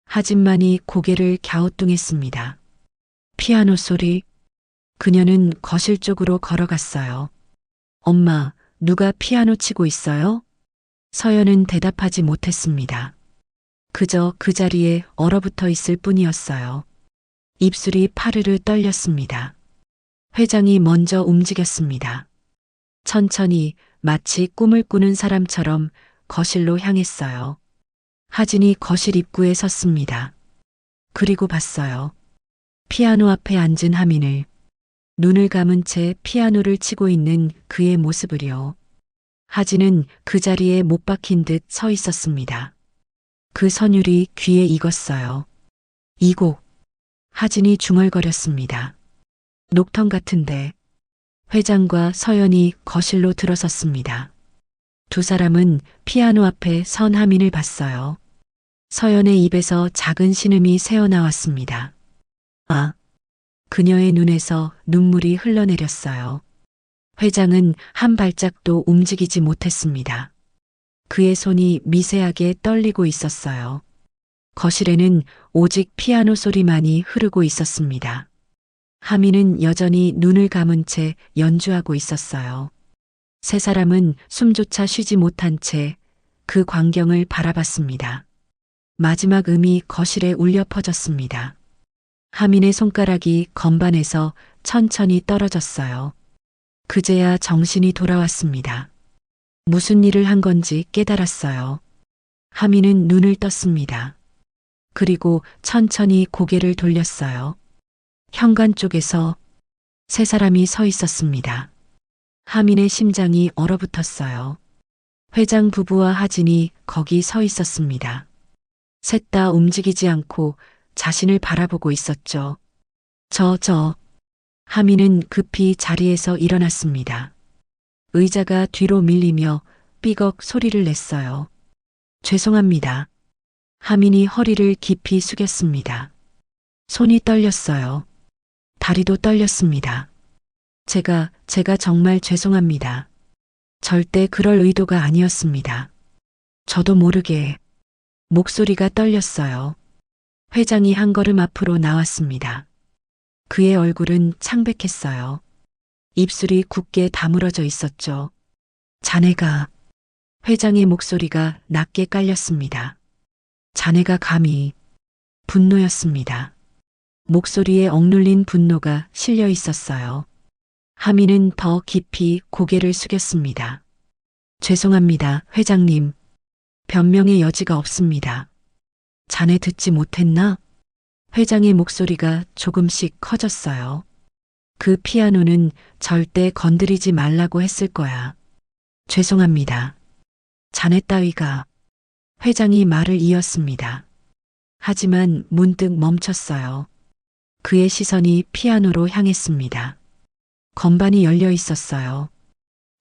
하진만이 고개를 갸우뚱했습니다. 피아노 소리. 그녀는 거실 쪽으로 걸어갔어요. 엄마, 누가 피아노 치고 있어요? 서연은 대답하지 못했습니다. 그저 그 자리에 얼어붙어 있을 뿐이었어요. 입술이 파르르 떨렸습니다. 회장이 먼저 움직였습니다. 천천히 마치 꿈을 꾸는 사람처럼 거실로 향했어요. 하진이 거실 입구에 섰습니다. 그리고 봤어요. 피아노 앞에 앉은 하민을, 눈을 감은 채 피아노를 치고 있는 그의 모습을요. 하진은 그 자리에 못 박힌 듯 서 있었습니다. 그 선율이 귀에 익었어요. 이 곡. 하진이 중얼거렸습니다. 녹턴 같은데. 회장과 서연이 거실로 들어섰습니다. 두 사람은 피아노 앞에 선 하민을 봤어요. 서연의 입에서 작은 신음이 새어나왔습니다. 아. 그녀의 눈에서 눈물이 흘러내렸어요. 회장은 한 발짝도 움직이지 못했습니다. 그의 손이 미세하게 떨리고 있었어요. 거실에는 오직 피아노 소리만이 흐르고 있었습니다. 하민은 여전히 눈을 감은 채 연주하고 있었어요. 세 사람은 숨조차 쉬지 못한 채 그 광경을 바라봤습니다. 마지막 음이 거실에 울려 퍼졌습니다. 하민의 손가락이 건반에서 천천히 떨어졌어요. 그제야 정신이 돌아왔습니다. 무슨 일을 한 건지 깨달았어요. 하민은 눈을 떴습니다. 그리고 천천히 고개를 돌렸어요. 현관 쪽에서 세 사람이 서 있었습니다. 하민의 심장이 얼어붙었어요. 회장 부부와 하진이 거기 서 있었습니다. 셋 다 움직이지 않고 자신을 바라보고 있었죠. 하민은 급히 자리에서 일어났습니다. 의자가 뒤로 밀리며 삐걱 소리를 냈어요. 죄송합니다. 하민이 허리를 깊이 숙였습니다. 손이 떨렸어요. 다리도 떨렸습니다. 제가 정말 죄송합니다. 절대 그럴 의도가 아니었습니다. 저도 모르게 목소리가 떨렸어요. 회장이 한 걸음 앞으로 나왔습니다. 그의 얼굴은 창백했어요. 입술이 굳게 다물어져 있었죠. 자네가, 회장의 목소리가 낮게 깔렸습니다. 자네가 감히, 분노였습니다. 목소리에 억눌린 분노가 실려 있었어요. 하민은 더 깊이 고개를 숙였습니다. 죄송합니다, 회장님. 변명의 여지가 없습니다. 자네 듣지 못했나? 회장의 목소리가 조금씩 커졌어요. 그 피아노는 절대 건드리지 말라고 했을 거야. 죄송합니다. 자네 따위가. 회장이 말을 이었습니다. 하지만 문득 멈췄어요. 그의 시선이 피아노로 향했습니다. 건반이 열려 있었어요.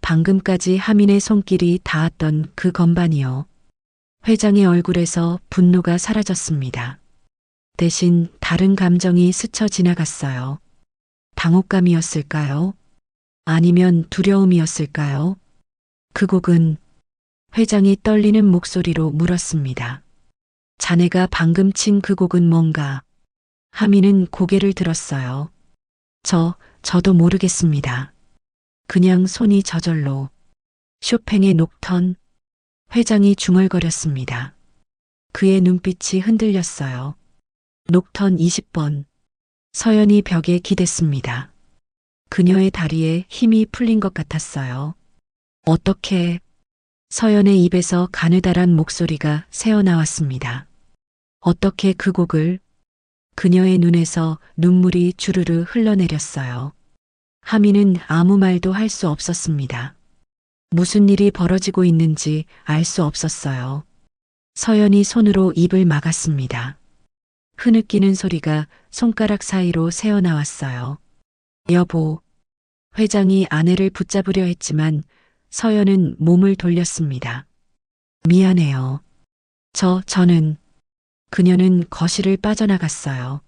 방금까지 하민의 손길이 닿았던 그 건반이요. 회장의 얼굴에서 분노가 사라졌습니다. 대신 다른 감정이 스쳐 지나갔어요. 당혹감이었을까요? 아니면 두려움이었을까요? 그 곡은, 회장이 떨리는 목소리로 물었습니다. 자네가 방금 친 그 곡은 뭔가? 하민은 고개를 들었어요. 저도 모르겠습니다. 그냥 손이 저절로. 쇼팽의 녹턴. 회장이 중얼거렸습니다. 그의 눈빛이 흔들렸어요. 녹턴 20번. 서연이 벽에 기댔습니다. 그녀의 다리에 힘이 풀린 것 같았어요. 어떻게? 서연의 입에서 가느다란 목소리가 새어나왔습니다. 어떻게 그 곡을? 그녀의 눈에서 눈물이 주르르 흘러내렸어요. 하민은 아무 말도 할 수 없었습니다. 무슨 일이 벌어지고 있는지 알 수 없었어요. 서연이 손으로 입을 막았습니다. 흐느끼는 소리가 손가락 사이로 새어나왔어요. 여보. 회장이 아내를 붙잡으려 했지만 서연은 몸을 돌렸습니다. 미안해요. 저는. 그녀는 거실을 빠져나갔어요.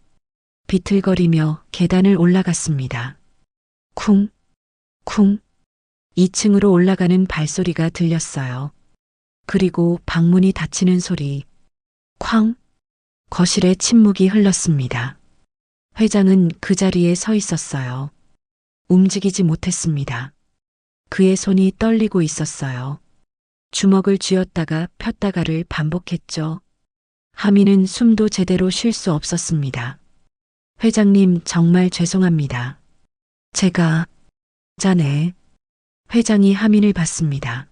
비틀거리며 계단을 올라갔습니다. 쿵, 쿵. 2층으로 올라가는 발소리가 들렸어요. 그리고 방문이 닫히는 소리. 쾅. 거실에 침묵이 흘렀습니다. 회장은 그 자리에 서 있었어요. 움직이지 못했습니다. 그의 손이 떨리고 있었어요. 주먹을 쥐었다가 폈다가를 반복했죠. 하민은 숨도 제대로 쉴 수 없었습니다. 회장님, 정말 죄송합니다. 제가 자네. 회장이 하민을 봤습니다.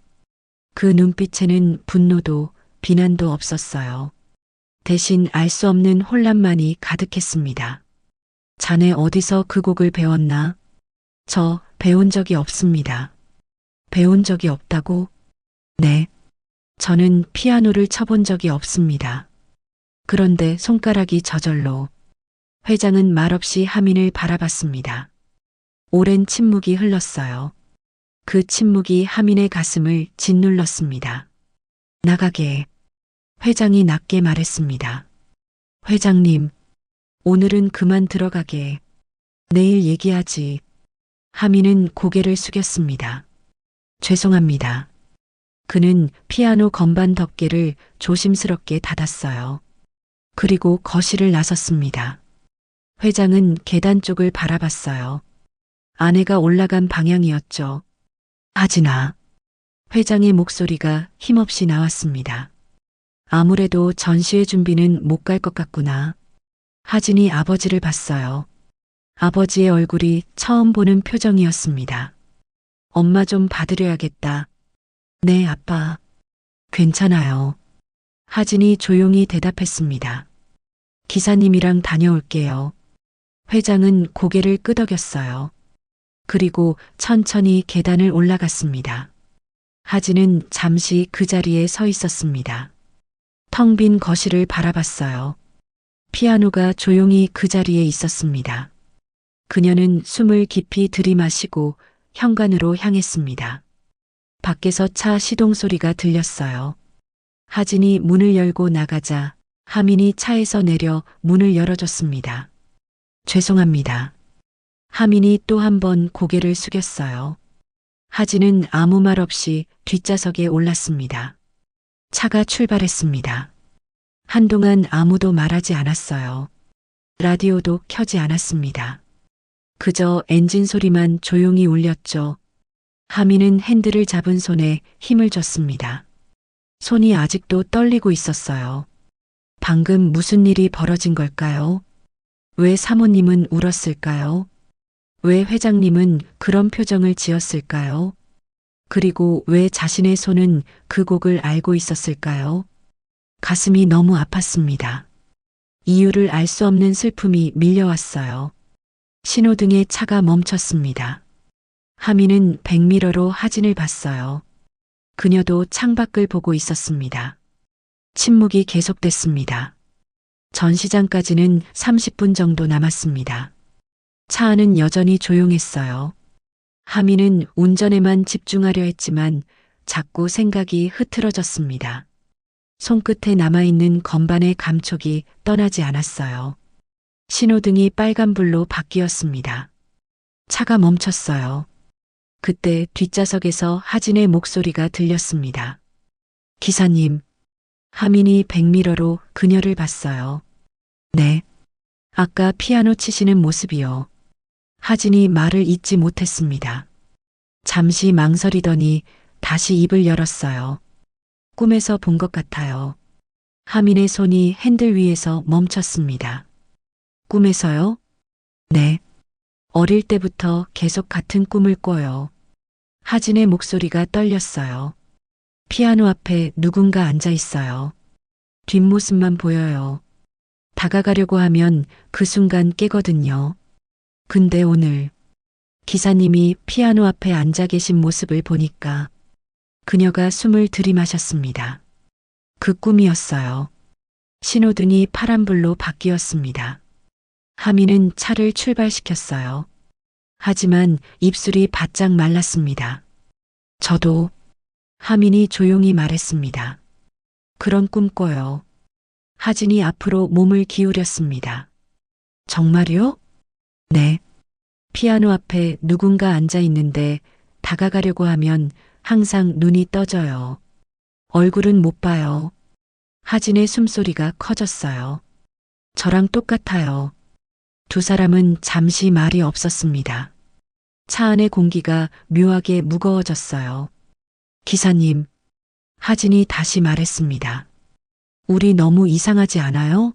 그 눈빛에는 분노도 비난도 없었어요. 대신 알 수 없는 혼란만이 가득했습니다. 자네 어디서 그 곡을 배웠나? 저 배운 적이 없습니다. 배운 적이 없다고? 네. 저는 피아노를 쳐본 적이 없습니다. 그런데 손가락이 저절로. 회장은 말없이 하민을 바라봤습니다. 오랜 침묵이 흘렀어요. 그 침묵이 하민의 가슴을 짓눌렀습니다. 나가게. 회장이 낮게 말했습니다. 회장님, 오늘은 그만 들어가게. 내일 얘기하지. 하민은 고개를 숙였습니다. 죄송합니다. 그는 피아노 건반 덮개를 조심스럽게 닫았어요. 그리고 거실을 나섰습니다. 회장은 계단 쪽을 바라봤어요. 아내가 올라간 방향이었죠. 하진아. 회장의 목소리가 힘없이 나왔습니다. 아무래도 전시회 준비는 못 갈 것 같구나. 하진이 아버지를 봤어요. 아버지의 얼굴이 처음 보는 표정이었습니다. 엄마 좀 봐드려야겠다. 네, 아빠. 괜찮아요. 하진이 조용히 대답했습니다. 기사님이랑 다녀올게요. 회장은 고개를 끄덕였어요. 그리고 천천히 계단을 올라갔습니다. 하진은 잠시 그 자리에 서 있었습니다. 텅 빈 거실을 바라봤어요. 피아노가 조용히 그 자리에 있었습니다. 그녀는 숨을 깊이 들이마시고 현관으로 향했습니다. 밖에서 차 시동 소리가 들렸어요. 하진이 문을 열고 나가자 하민이 차에서 내려 문을 열어줬습니다. 죄송합니다. 하민이 또 한 번 고개를 숙였어요. 하진은 아무 말 없이 뒷좌석에 올랐습니다. 차가 출발했습니다. 한동안 아무도 말하지 않았어요. 라디오도 켜지 않았습니다. 그저 엔진 소리만 조용히 울렸죠. 하민은 핸들을 잡은 손에 힘을 줬습니다. 손이 아직도 떨리고 있었어요. 방금 무슨 일이 벌어진 걸까요? 왜 사모님은 울었을까요? 왜 회장님은 그런 표정을 지었을까요? 그리고 왜 자신의 손은 그 곡을 알고 있었을까요? 가슴이 너무 아팠습니다. 이유를 알 수 없는 슬픔이 밀려왔어요. 신호등에 차가 멈췄습니다. 하민은 백미러로 하진을 봤어요. 그녀도 창밖을 보고 있었습니다. 침묵이 계속됐습니다. 전시장까지는 30분 정도 남았습니다. 차 안은 여전히 조용했어요. 하민은 운전에만 집중하려 했지만 자꾸 생각이 흐트러졌습니다. 손끝에 남아있는 건반의 감촉이 떠나지 않았어요. 신호등이 빨간불로 바뀌었습니다. 차가 멈췄어요. 그때 뒷좌석에서 하진의 목소리가 들렸습니다. 기사님. 하민이 백미러로 그녀를 봤어요. 네. 아까 피아노 치시는 모습이요. 하진이 말을 잇지 못했습니다. 잠시 망설이더니 다시 입을 열었어요. 꿈에서 본 것 같아요. 하민의 손이 핸들 위에서 멈췄습니다. 꿈에서요? 네. 어릴 때부터 계속 같은 꿈을 꿔요. 하진의 목소리가 떨렸어요. 피아노 앞에 누군가 앉아 있어요. 뒷모습만 보여요. 다가가려고 하면 그 순간 깨거든요. 근데 오늘 기사님이 피아노 앞에 앉아 계신 모습을 보니까 그녀가 숨을 들이마셨습니다. 그 꿈이었어요. 신호등이 파란불로 바뀌었습니다. 하민은 차를 출발시켰어요. 하지만 입술이 바짝 말랐습니다. 저도. 하민이 조용히 말했습니다. 그런 꿈 꿔요. 하진이 앞으로 몸을 기울였습니다. 정말요? 네. 피아노 앞에 누군가 앉아 있는데 다가가려고 하면 항상 눈이 떠져요. 얼굴은 못 봐요. 하진의 숨소리가 커졌어요. 저랑 똑같아요. 두 사람은 잠시 말이 없었습니다. 차 안의 공기가 묘하게 무거워졌어요. 기사님, 하진이 다시 말했습니다. 우리 너무 이상하지 않아요?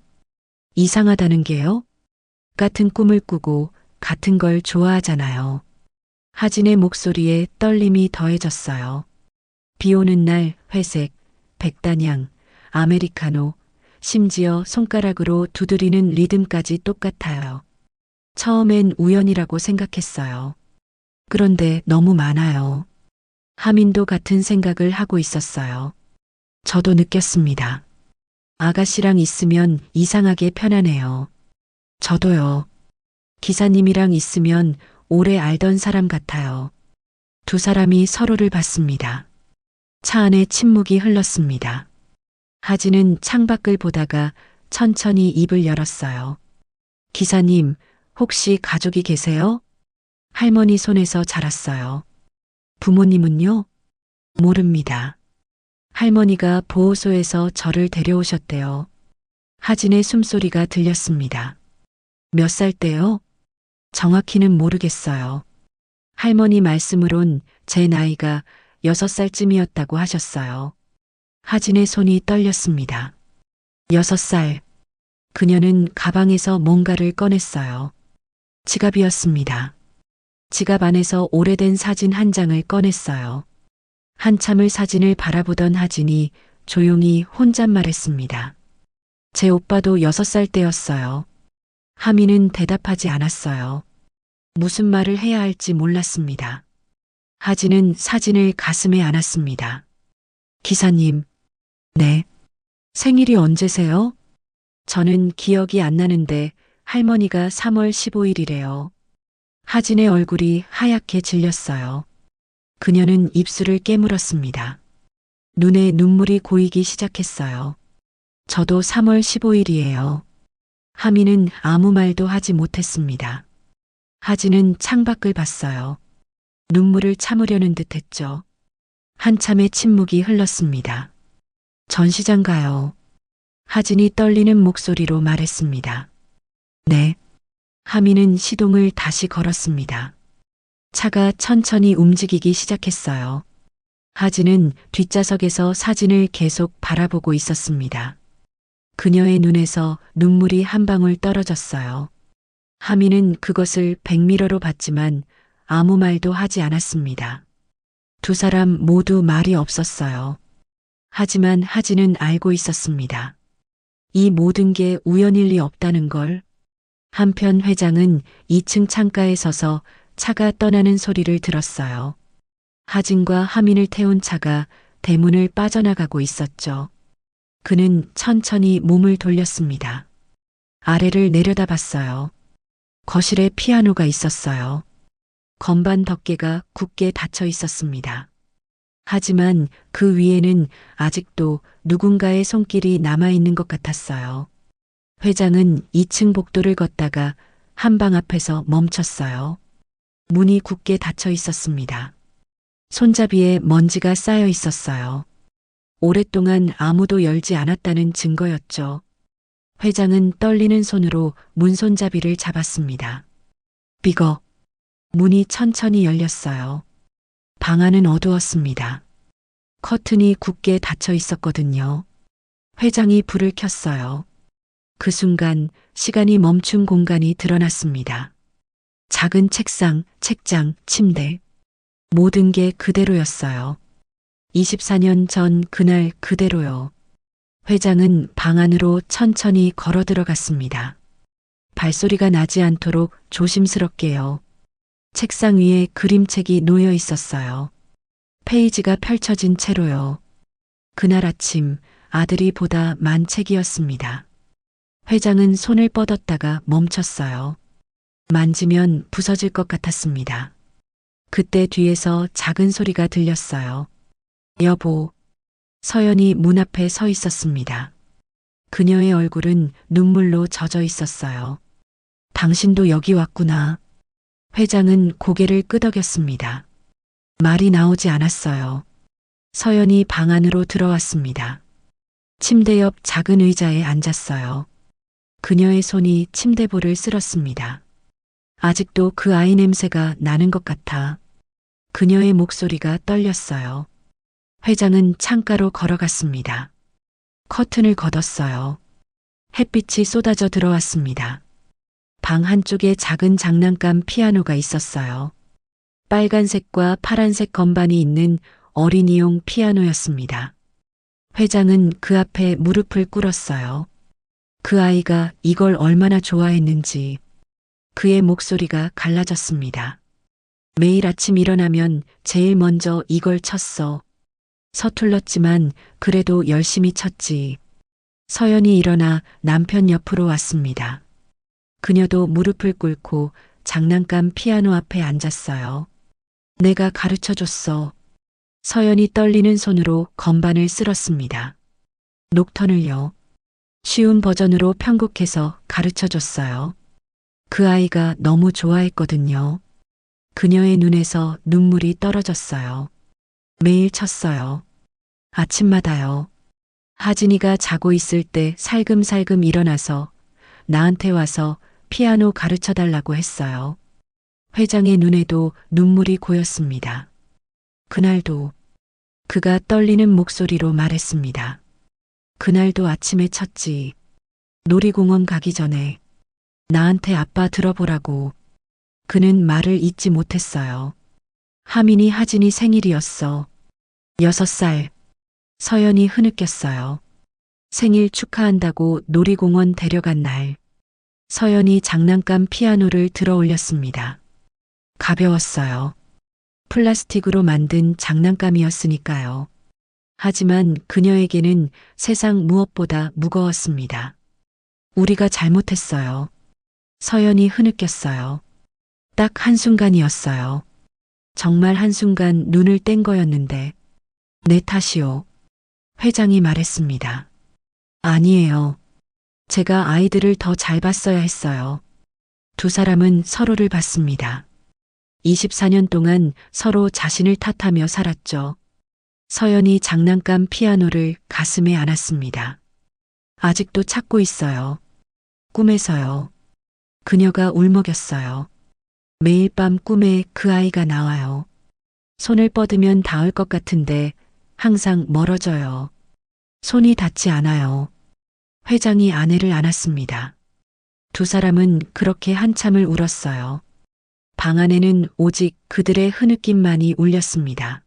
이상하다는 게요? 같은 꿈을 꾸고 같은 걸 좋아하잖아요. 하진의 목소리에 떨림이 더해졌어요. 비 오는 날 회색, 백단향, 아메리카노, 심지어 손가락으로 두드리는 리듬까지 똑같아요. 처음엔 우연이라고 생각했어요. 그런데 너무 많아요. 하민도 같은 생각을 하고 있었어요. 저도 느꼈습니다. 아가씨랑 있으면 이상하게 편하네요. 저도요. 기사님이랑 있으면 오래 알던 사람 같아요. 두 사람이 서로를 봤습니다. 차 안에 침묵이 흘렀습니다. 하진은 창밖을 보다가 천천히 입을 열었어요. 기사님, 혹시 가족이 계세요? 할머니 손에서 자랐어요. 부모님은요? 모릅니다. 할머니가 보호소에서 저를 데려오셨대요. 하진의 숨소리가 들렸습니다. 몇 살 때요? 정확히는 모르겠어요. 할머니 말씀으론 제 나이가 6살쯤이었다고 하셨어요. 하진의 손이 떨렸습니다. 6살. 그녀는 가방에서 뭔가를 꺼냈어요. 지갑이었습니다. 지갑 안에서 오래된 사진 한 장을 꺼냈어요. 한참을 사진을 바라보던 하진이 조용히 혼잣말했습니다. 제 오빠도 6살 때였어요. 하미는 대답하지 않았어요. 무슨 말을 해야 할지 몰랐습니다. 하진은 사진을 가슴에 안았습니다. 기사님. 네. 생일이 언제세요? 저는 기억이 안 나는데 할머니가 3월 15일이래요. 하진의 얼굴이 하얗게 질렸어요. 그녀는 입술을 깨물었습니다. 눈에 눈물이 고이기 시작했어요. 저도 3월 15일이에요. 하미는 아무 말도 하지 못했습니다. 하진은 창밖을 봤어요. 눈물을 참으려는 듯 했죠. 한참의 침묵이 흘렀습니다. 전시장 가요. 하진이 떨리는 목소리로 말했습니다. 네. 하미는 시동을 다시 걸었습니다. 차가 천천히 움직이기 시작했어요. 하진은 뒷좌석에서 사진을 계속 바라보고 있었습니다. 그녀의 눈에서 눈물이 한 방울 떨어졌어요. 하미는 그것을 백미러로 봤지만 아무 말도 하지 않았습니다. 두 사람 모두 말이 없었어요. 하지만 하진은 알고 있었습니다. 이 모든 게 우연일 리 없다는 걸. 한편 회장은 2층 창가에 서서 차가 떠나는 소리를 들었어요. 하진과 하민을 태운 차가 대문을 빠져나가고 있었죠. 그는 천천히 몸을 돌렸습니다. 아래를 내려다봤어요. 거실에 피아노가 있었어요. 건반 덮개가 굳게 닫혀 있었습니다. 하지만 그 위에는 아직도 누군가의 손길이 남아있는 것 같았어요. 회장은 2층 복도를 걷다가 한방 앞에서 멈췄어요. 문이 굳게 닫혀 있었습니다. 손잡이에 먼지가 쌓여 있었어요. 오랫동안 아무도 열지 않았다는 증거였죠. 회장은 떨리는 손으로 문 손잡이를 잡았습니다. 비거. 문이 천천히 열렸어요. 방 안은 어두웠습니다. 커튼이 굳게 닫혀 있었거든요. 회장이 불을 켰어요. 그 순간 시간이 멈춘 공간이 드러났습니다. 작은 책상, 책장, 침대. 모든 게 그대로였어요. 24년 전 그날 그대로요. 회장은 방 안으로 천천히 걸어 들어갔습니다. 발소리가 나지 않도록 조심스럽게요. 책상 위에 그림책이 놓여 있었어요. 페이지가 펼쳐진 채로요. 그날 아침 아들이 보다 만 책이었습니다. 회장은 손을 뻗었다가 멈췄어요. 만지면 부서질 것 같았습니다. 그때 뒤에서 작은 소리가 들렸어요. 여보. 서연이 문 앞에 서 있었습니다. 그녀의 얼굴은 눈물로 젖어 있었어요. 당신도 여기 왔구나. 회장은 고개를 끄덕였습니다. 말이 나오지 않았어요. 서연이 방 안으로 들어왔습니다. 침대 옆 작은 의자에 앉았어요. 그녀의 손이 침대볼을 쓸었습니다. 아직도 그 아이 냄새가 나는 것 같아. 그녀의 목소리가 떨렸어요. 회장은 창가로 걸어갔습니다. 커튼을 걷었어요. 햇빛이 쏟아져 들어왔습니다. 방 한쪽에 작은 장난감 피아노가 있었어요. 빨간색과 파란색 건반이 있는 어린이용 피아노였습니다. 회장은 그 앞에 무릎을 꿇었어요. 그 아이가 이걸 얼마나 좋아했는지 그의 목소리가 갈라졌습니다. 매일 아침 일어나면 제일 먼저 이걸 쳤어. 서툴렀지만 그래도 열심히 쳤지. 서연이 일어나 남편 옆으로 왔습니다. 그녀도 무릎을 꿇고 장난감 피아노 앞에 앉았어요. 내가 가르쳐 줬어. 서연이 떨리는 손으로 건반을 쓸었습니다. 녹턴을요. 쉬운 버전으로 편곡해서 가르쳐 줬어요. 그 아이가 너무 좋아했거든요. 그녀의 눈에서 눈물이 떨어졌어요. 매일 쳤어요. 아침마다요. 하진이가 자고 있을 때 살금살금 일어나서 나한테 와서 피아노 가르쳐 달라고 했어요. 회장의 눈에도 눈물이 고였습니다. 그날도 그가 떨리는 목소리로 말했습니다. 그날도 아침에 쳤지. 놀이공원 가기 전에 나한테 아빠 들어보라고. 그는 말을 잇지 못했어요. 하민이 하진이 생일이었어. 6살. 서연이 흐느꼈어요. 생일 축하한다고 놀이공원 데려간 날. 서연이 장난감 피아노를 들어 올렸습니다. 가벼웠어요. 플라스틱으로 만든 장난감이었으니까요. 하지만 그녀에게는 세상 무엇보다 무거웠습니다. 우리가 잘못했어요. 서연이 흐느꼈어요. 딱 한순간이었어요. 정말 한순간 눈을 뗀 거였는데. 내 탓이요. 회장이 말했습니다. 아니에요. 제가 아이들을 더 잘 봤어야 했어요. 두 사람은 서로를 봤습니다. 24년 동안 서로 자신을 탓하며 살았죠. 서연이 장난감 피아노를 가슴에 안았습니다. 아직도 찾고 있어요. 꿈에서요. 그녀가 울먹였어요. 매일 밤 꿈에 그 아이가 나와요. 손을 뻗으면 닿을 것 같은데 항상 멀어져요. 손이 닿지 않아요. 회장이 아내를 안았습니다. 두 사람은 그렇게 한참을 울었어요. 방 안에는 오직 그들의 흐느낌만이 울렸습니다.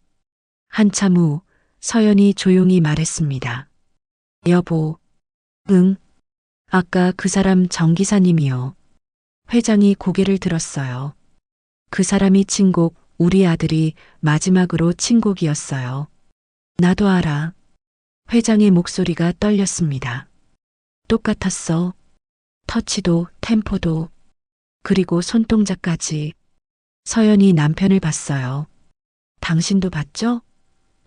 한참 후 서연이 조용히 말했습니다. 여보. 응. 아까 그 사람 정 기사님이요. 회장이 고개를 들었어요. 그 사람이 친 곡 우리 아들이 마지막으로 친 곡이었어요. 나도 알아. 회장의 목소리가 떨렸습니다. 똑같았어. 터치도 템포도 그리고 손동작까지. 서연이 남편을 봤어요. 당신도 봤죠?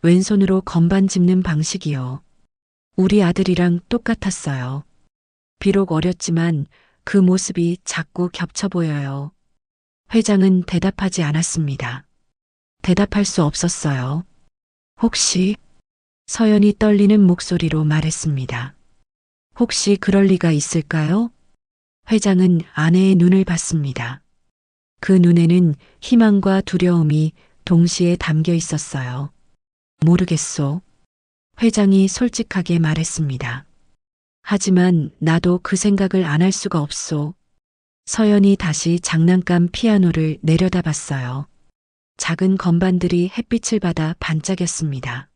왼손으로 건반 짚는 방식이요. 우리 아들이랑 똑같았어요. 비록 어렸지만 그 모습이 자꾸 겹쳐 보여요. 회장은 대답하지 않았습니다. 대답할 수 없었어요. 혹시 서연이 떨리는 목소리로 말했습니다. 혹시 그럴 리가 있을까요? 회장은 아내의 눈을 봤습니다. 그 눈에는 희망과 두려움이 동시에 담겨 있었어요. 모르겠소. 회장이 솔직하게 말했습니다. 하지만 나도 그 생각을 안 할 수가 없소. 서연이 다시 장난감 피아노를 내려다봤어요. 작은 건반들이 햇빛을 받아 반짝였습니다.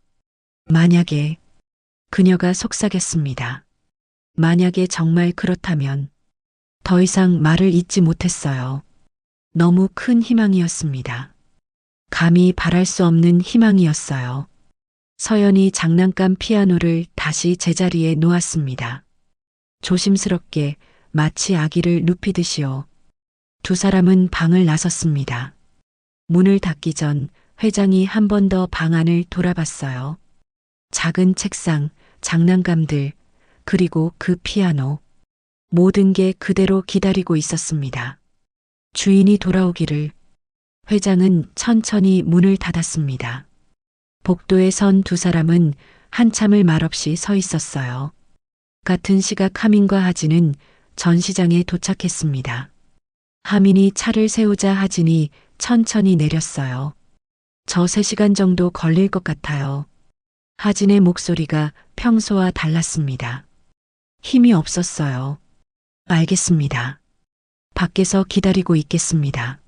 만약에 그녀가 속삭였습니다. 만약에 정말 그렇다면 더 이상 말을 잇지 못했어요. 너무 큰 희망이었습니다. 감히 바랄 수 없는 희망이었어요. 서연이 장난감 피아노를 다시 제자리에 놓았습니다. 조심스럽게 마치 아기를 눕히듯이요. 두 사람은 방을 나섰습니다. 문을 닫기 전 회장이 한 번 더 방 안을 돌아봤어요. 작은 책상, 장난감들, 그리고 그 피아노. 모든 게 그대로 기다리고 있었습니다. 주인이 돌아오기를. 회장은 천천히 문을 닫았습니다. 복도에 선 두 사람은 한참을 말없이 서 있었어요. 같은 시각 하민과 하진은 전시장에 도착했습니다. 하민이 차를 세우자 하진이 천천히 내렸어요. 저 3시간 정도 걸릴 것 같아요. 하진의 목소리가 평소와 달랐습니다. 힘이 없었어요. 알겠습니다. 밖에서 기다리고 있겠습니다.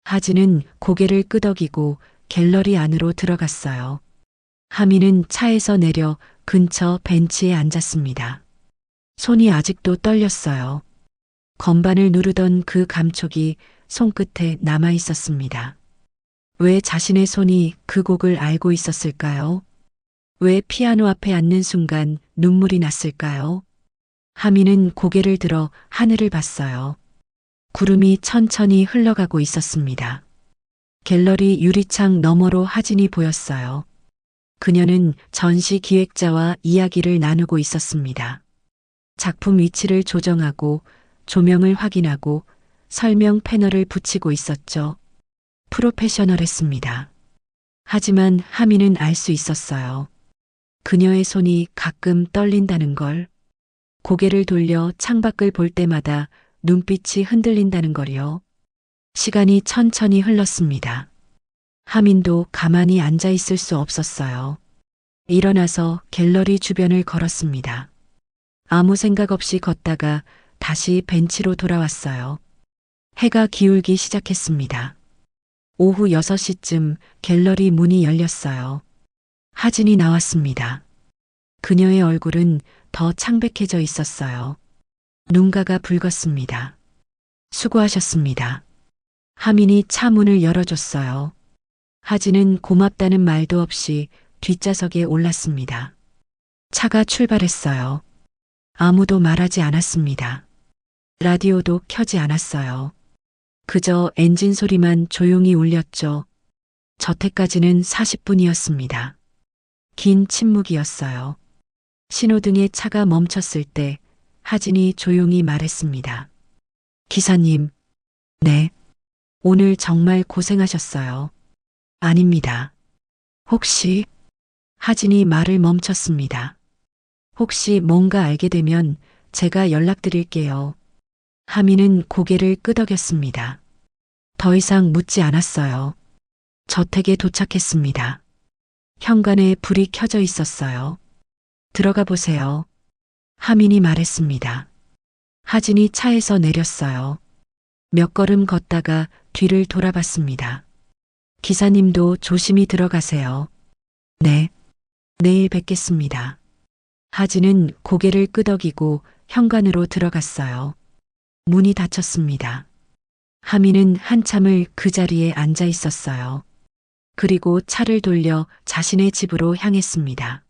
하진은 고개를 끄덕이고 갤러리 안으로 들어갔어요. 하민은 차에서 내려 근처 벤치에 앉았습니다. 손이 아직도 떨렸어요. 건반을 누르던 그 감촉이 손끝에 남아 있었습니다. 왜 자신의 손이 그 곡을 알고 있었을까요? 왜 피아노 앞에 앉는 순간 눈물이 났을까요? 하민은 고개를 들어 하늘을 봤어요. 구름이 천천히 흘러가고 있었습니다. 갤러리 유리창 너머로 하진이 보였어요. 그녀는 전시 기획자와 이야기를 나누고 있었습니다. 작품 위치를 조정하고 조명을 확인하고 설명 패널을 붙이고 있었죠. 프로페셔널했습니다. 하지만 하민은 알 수 있었어요. 그녀의 손이 가끔 떨린다는 걸. 고개를 돌려 창밖을 볼 때마다 눈빛이 흔들린다는 걸요. 시간이 천천히 흘렀습니다. 하민도 가만히 앉아 있을 수 없었어요. 일어나서 갤러리 주변을 걸었습니다. 아무 생각 없이 걷다가 다시 벤치로 돌아왔어요. 해가 기울기 시작했습니다. 오후 6시쯤 갤러리 문이 열렸어요. 하진이 나왔습니다. 그녀의 얼굴은 더 창백해져 있었어요. 눈가가 붉었습니다. 수고하셨습니다. 하민이 차 문을 열어줬어요. 하진은 고맙다는 말도 없이 뒷좌석에 올랐습니다. 차가 출발했어요. 아무도 말하지 않았습니다. 라디오도 켜지 않았어요. 그저 엔진 소리만 조용히 울렸죠. 저택까지는 40분이었습니다. 긴 침묵이었어요. 신호등에 차가 멈췄을 때 하진이 조용히 말했습니다. 기사님, 네. 오늘 정말 고생하셨어요. 아닙니다. 혹시, 하진이 말을 멈췄습니다. 혹시 뭔가 알게 되면 제가 연락드릴게요. 하민은 고개를 끄덕였습니다. 더 이상 묻지 않았어요. 저택에 도착했습니다. 현관에 불이 켜져 있었어요. 들어가 보세요. 하민이 말했습니다. 하진이 차에서 내렸어요. 몇 걸음 걷다가 뒤를 돌아봤습니다. 기사님도 조심히 들어가세요. 네. 내일 뵙겠습니다. 하진은 고개를 끄덕이고 현관으로 들어갔어요. 문이 닫혔습니다. 하민은 한참을 그 자리에 앉아 있었어요. 그리고 차를 돌려 자신의 집으로 향했습니다.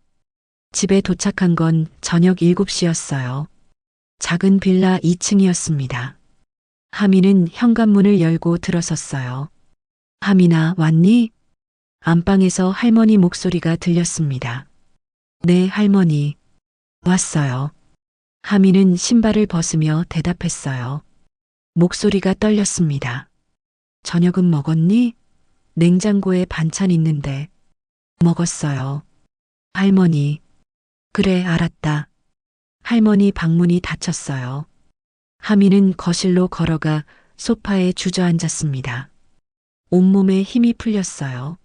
집에 도착한 건 저녁 7시였어요. 작은 빌라 2층이었습니다. 하민은 현관문을 열고 들어섰어요. 하민아, 왔니? 안방에서 할머니 목소리가 들렸습니다. 네, 할머니. 왔어요. 하민은 신발을 벗으며 대답했어요. 목소리가 떨렸습니다. 저녁은 먹었니? 냉장고에 반찬 있는데. 먹었어요. 할머니. 그래, 알았다. 할머니 방문이 닫혔어요. 하민은 거실로 걸어가 소파에 주저앉았습니다. 온몸에 힘이 풀렸어요.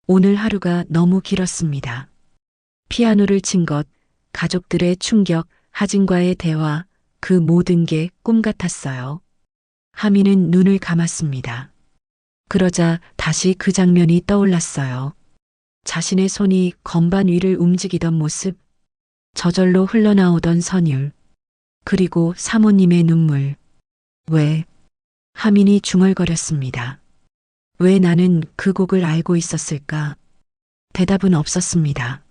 오늘 하루가 너무 길었습니다. 피아노를 친 것, 가족들의 충격, 하진과의 대화, 그 모든 게 꿈 같았어요. 하민은 눈을 감았습니다. 그러자 다시 그 장면이 떠올랐어요. 자신의 손이 건반 위를 움직이던 모습, 저절로 흘러나오던 선율, 그리고 사모님의 눈물. 왜? 하민이 중얼거렸습니다. 왜 나는 그 곡을 알고 있었을까? 대답은 없었습니다.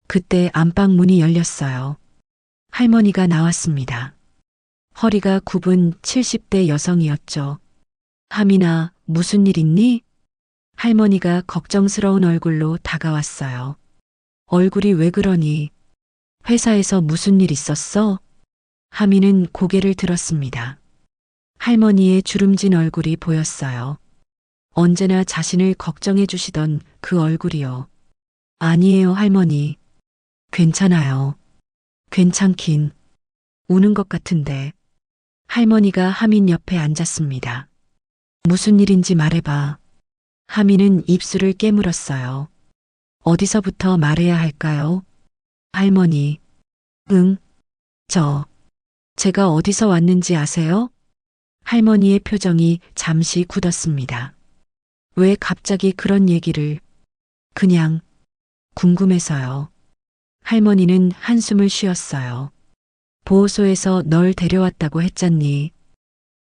그때 안방 문이 열렸어요. 할머니가 나왔습니다. 허리가 굽은 70대 여성이었죠. 하민아, 무슨 일 있니? 할머니가 걱정스러운 얼굴로 다가왔어요. 얼굴이 왜 그러니? 회사에서 무슨 일 있었어? 하민은 고개를 들었습니다. 할머니의 주름진 얼굴이 보였어요. 언제나 자신을 걱정해 주시던 그 얼굴이요. 아니에요, 할머니. 괜찮아요. 괜찮긴. 우는 것 같은데. 할머니가 하민 옆에 앉았습니다. 무슨 일인지 말해봐. 하민은 입술을 깨물었어요. 어디서부터 말해야 할까요? 할머니. 응, 제가 어디서 왔는지 아세요? 할머니의 표정이 잠시 굳었습니다. 왜 갑자기 그런 얘기를? 그냥 궁금해서요. 할머니는 한숨을 쉬었어요. 보호소에서 널 데려왔다고 했잖니.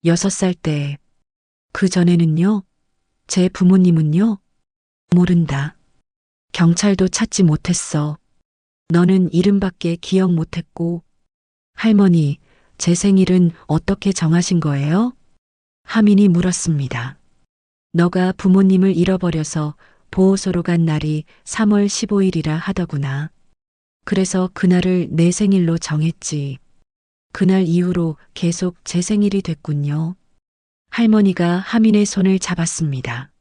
6살 때. 그 전에는요? 제 부모님은요? 모른다. 경찰도 찾지 못했어. 너는 이름밖에 기억 못했고. 할머니, 제 생일은 어떻게 정하신 거예요? 하민이 물었습니다. 너가 부모님을 잃어버려서 보호소로 간 날이 3월 15일이라 하더구나. 그래서 그날을 내 생일로 정했지. 그날 이후로 계속 제 생일이 됐군요. 할머니가 하민의 손을 잡았습니다.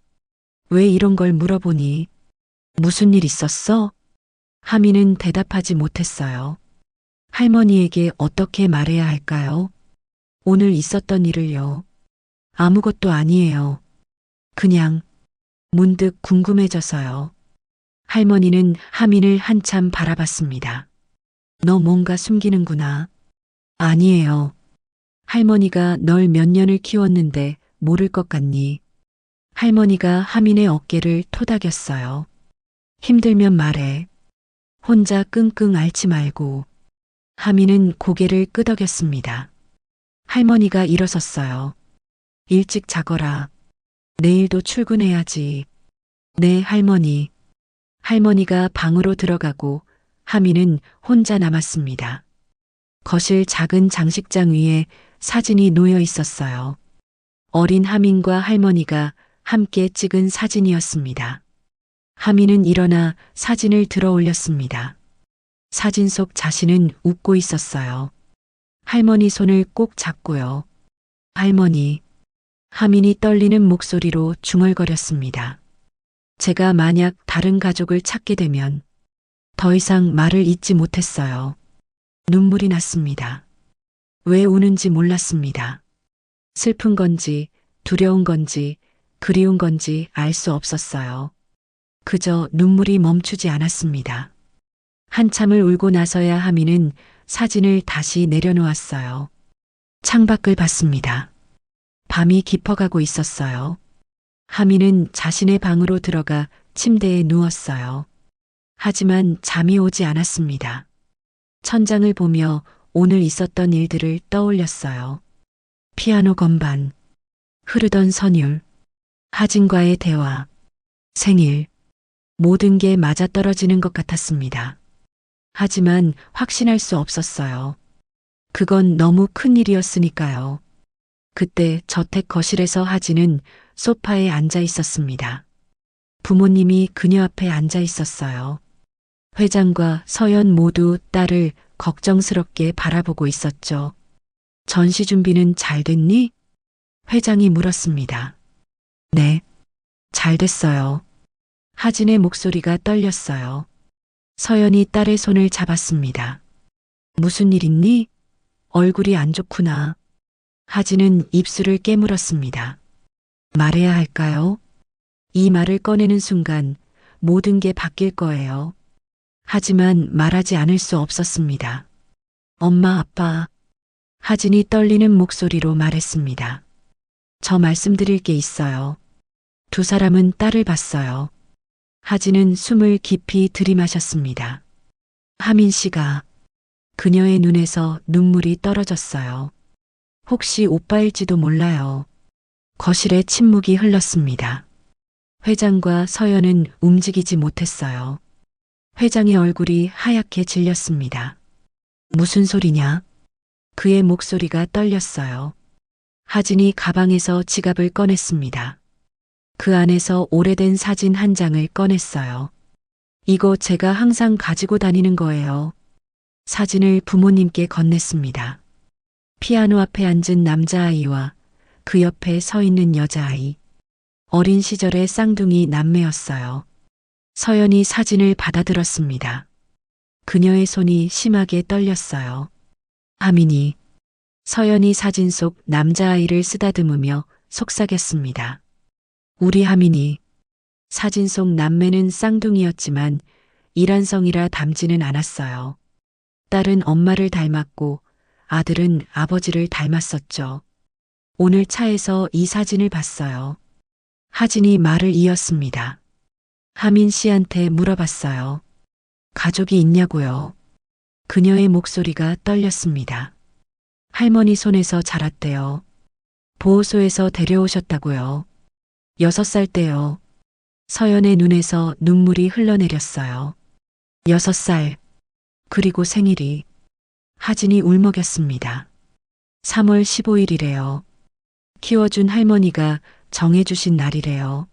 왜 이런 걸 물어보니? 무슨 일 있었어? 하민은 대답하지 못했어요. 할머니에게 어떻게 말해야 할까요? 오늘 있었던 일을요. 아무것도 아니에요. 그냥 문득 궁금해져서요. 할머니는 하민을 한참 바라봤습니다. 너 뭔가 숨기는구나. 아니에요. 할머니가 널 몇 년을 키웠는데 모를 것 같니? 할머니가 하민의 어깨를 토닥였어요. 힘들면 말해. 혼자 끙끙 앓지 말고. 하민은 고개를 끄덕였습니다. 할머니가 일어섰어요. 일찍 자거라. 내일도 출근해야지. 네, 할머니. 할머니가 방으로 들어가고 하민은 혼자 남았습니다. 거실 작은 장식장 위에 사진이 놓여 있었어요. 어린 하민과 할머니가 함께 찍은 사진이었습니다. 하민은 일어나 사진을 들어 올렸습니다. 사진 속 자신은 웃고 있었어요. 할머니 손을 꼭 잡고요. 할머니. 하민이 떨리는 목소리로 중얼거렸습니다. 제가 만약 다른 가족을 찾게 되면 더 이상 말을 잇지 못했어요. 눈물이 났습니다. 왜 우는지 몰랐습니다. 슬픈 건지 두려운 건지 그리운 건지 알 수 없었어요. 그저 눈물이 멈추지 않았습니다. 한참을 울고 나서야 하민은 사진을 다시 내려놓았어요. 창밖을 봤습니다. 밤이 깊어가고 있었어요. 하민은 자신의 방으로 들어가 침대에 누웠어요. 하지만 잠이 오지 않았습니다. 천장을 보며 오늘 있었던 일들을 떠올렸어요. 피아노 건반, 흐르던 선율, 하진과의 대화, 생일, 모든 게 맞아떨어지는 것 같았습니다. 하지만 확신할 수 없었어요. 그건 너무 큰 일이었으니까요. 그때 저택 거실에서 하진은 소파에 앉아 있었습니다. 부모님이 그녀 앞에 앉아 있었어요. 회장과 서연 모두 딸을 걱정스럽게 바라보고 있었죠. 전시 준비는 잘 됐니? 회장이 물었습니다. 네, 잘 됐어요. 하진의 목소리가 떨렸어요. 서연이 딸의 손을 잡았습니다. 무슨 일 있니? 얼굴이 안 좋구나. 하진은 입술을 깨물었습니다. 말해야 할까요? 이 말을 꺼내는 순간 모든 게 바뀔 거예요. 하지만 말하지 않을 수 없었습니다. 엄마, 아빠. 하진이 떨리는 목소리로 말했습니다. 저 말씀드릴 게 있어요. 두 사람은 딸을 봤어요. 하진은 숨을 깊이 들이마셨습니다. 하민 씨가 그녀의 눈에서 눈물이 떨어졌어요. 혹시 오빠일지도 몰라요. 거실에 침묵이 흘렀습니다. 회장과 서연은 움직이지 못했어요. 회장의 얼굴이 하얗게 질렸습니다. 무슨 소리냐? 그의 목소리가 떨렸어요. 하진이 가방에서 지갑을 꺼냈습니다. 그 안에서 오래된 사진 한 장을 꺼냈어요. 이거 제가 항상 가지고 다니는 거예요. 사진을 부모님께 건넸습니다. 피아노 앞에 앉은 남자아이와 그 옆에 서 있는 여자아이. 어린 시절의 쌍둥이 남매였어요. 서연이 사진을 받아들었습니다. 그녀의 손이 심하게 떨렸어요. 하민이 서연이 사진 속 남자아이를 쓰다듬으며 속삭였습니다. 우리 하민이. 사진 속 남매는 쌍둥이였지만 일란성이라 닮지는 않았어요. 딸은 엄마를 닮았고 아들은 아버지를 닮았었죠. 오늘 차에서 이 사진을 봤어요. 하진이 말을 이었습니다. 하민 씨한테 물어봤어요. 가족이 있냐고요. 그녀의 목소리가 떨렸습니다. 할머니 손에서 자랐대요. 보호소에서 데려오셨다고요. 6살 때요. 서연의 눈에서 눈물이 흘러내렸어요. 6살. 그리고 생일이. 하진이 울먹였습니다. 3월 15일이래요. 키워준 할머니가 정해주신 날이래요.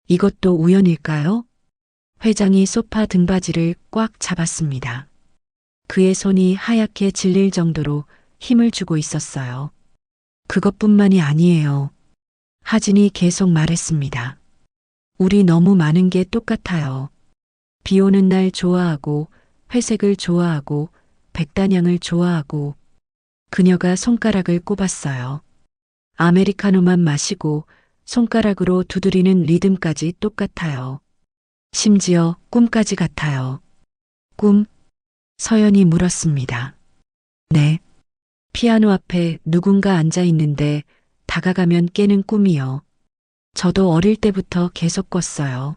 이것도 우연일까요? 회장이 소파 등받이를 꽉 잡았습니다. 그의 손이 하얗게 질릴 정도로 힘을 주고 있었어요. 그것뿐만이 아니에요. 하진이 계속 말했습니다. 우리 너무 많은 게 똑같아요. 비 오는 날 좋아하고, 회색을 좋아하고, 백단향을 좋아하고. 그녀가 손가락을 꼽았어요. 아메리카노만 마시고 손가락으로 두드리는 리듬까지 똑같아요. 심지어 꿈까지 같아요. 꿈? 서연이 물었습니다. 네. 피아노 앞에 누군가 앉아 있는데 다가가면 깨는 꿈이요. 저도 어릴 때부터 계속 꿨어요.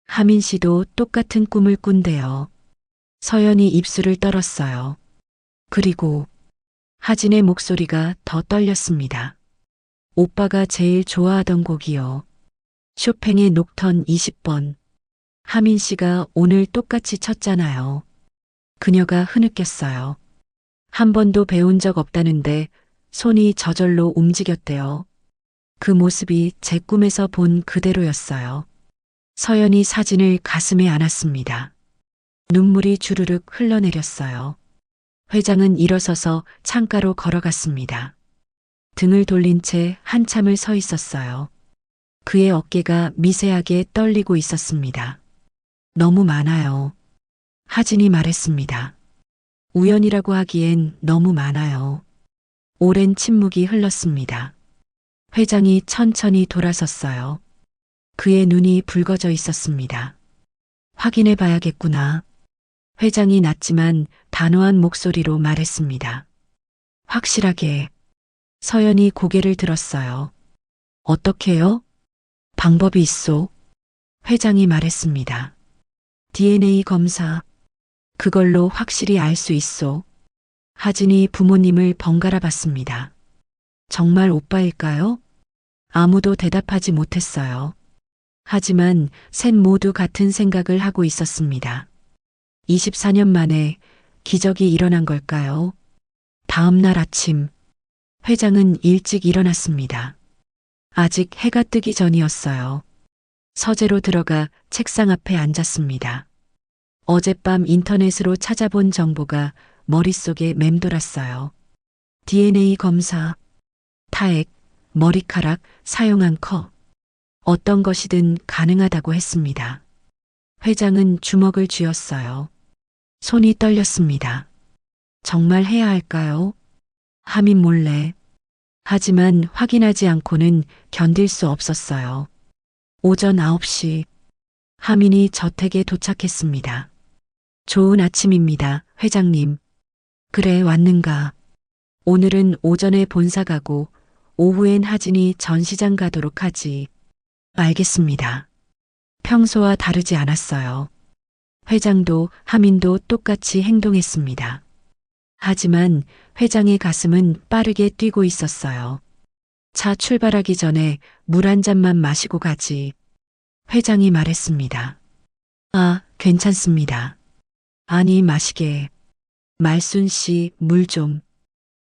하민 씨도 똑같은 꿈을 꾼대요. 서연이 입술을 떨었어요. 그리고 하진의 목소리가 더 떨렸습니다. 오빠가 제일 좋아하던 곡이요. 쇼팽의 녹턴 20번. 하민 씨가 오늘 똑같이 쳤잖아요. 그녀가 흐느꼈어요. 한 번도 배운 적 없다는데 손이 저절로 움직였대요. 그 모습이 제 꿈에서 본 그대로였어요. 서연이 사진을 가슴에 안았습니다. 눈물이 주르륵 흘러내렸어요. 회장은 일어서서 창가로 걸어갔습니다. 등을 돌린 채 한참을 서 있었어요. 그의 어깨가 미세하게 떨리고 있었습니다. 너무 많아요. 하진이 말했습니다. 우연이라고 하기엔 너무 많아요. 오랜 침묵이 흘렀습니다. 회장이 천천히 돌아섰어요. 그의 눈이 붉어져 있었습니다. 확인해 봐야겠구나. 회장이 낮지만 단호한 목소리로 말했습니다. 확실하게. 서연이 고개를 들었어요. 어떻게요? 방법이 있소. 회장이 말했습니다. DNA 검사. 그걸로 확실히 알 수 있소. 하진이 부모님을 번갈아 봤습니다. 정말 오빠일까요? 아무도 대답하지 못했어요. 하지만 셋 모두 같은 생각을 하고 있었습니다. 24년 만에 기적이 일어난 걸까요? 다음 날 아침, 회장은 일찍 일어났습니다. 아직 해가 뜨기 전이었어요. 서재로 들어가 책상 앞에 앉았습니다. 어젯밤 인터넷으로 찾아본 정보가 머릿속에 맴돌았어요. DNA 검사, 타액, 머리카락, 사용한 컵. 어떤 것이든 가능하다고 했습니다. 회장은 주먹을 쥐었어요. 손이 떨렸습니다. 정말 해야 할까요? 하민 몰래. 하지만 확인하지 않고는 견딜 수 없었어요. 오전 9시. 하민이 저택에 도착했습니다. 좋은 아침입니다, 회장님. 그래, 왔는가. 오늘은 오전에 본사 가고 오후엔 하진이 전시장 가도록 하지. 알겠습니다. 평소와 다르지 않았어요. 회장도 하민도 똑같이 행동했습니다. 하지만 회장의 가슴은 빠르게 뛰고 있었어요. 차 출발하기 전에 물 한 잔만 마시고 가지. 회장이 말했습니다. 아, 괜찮습니다. 아니, 마시게. 말순 씨, 물 좀.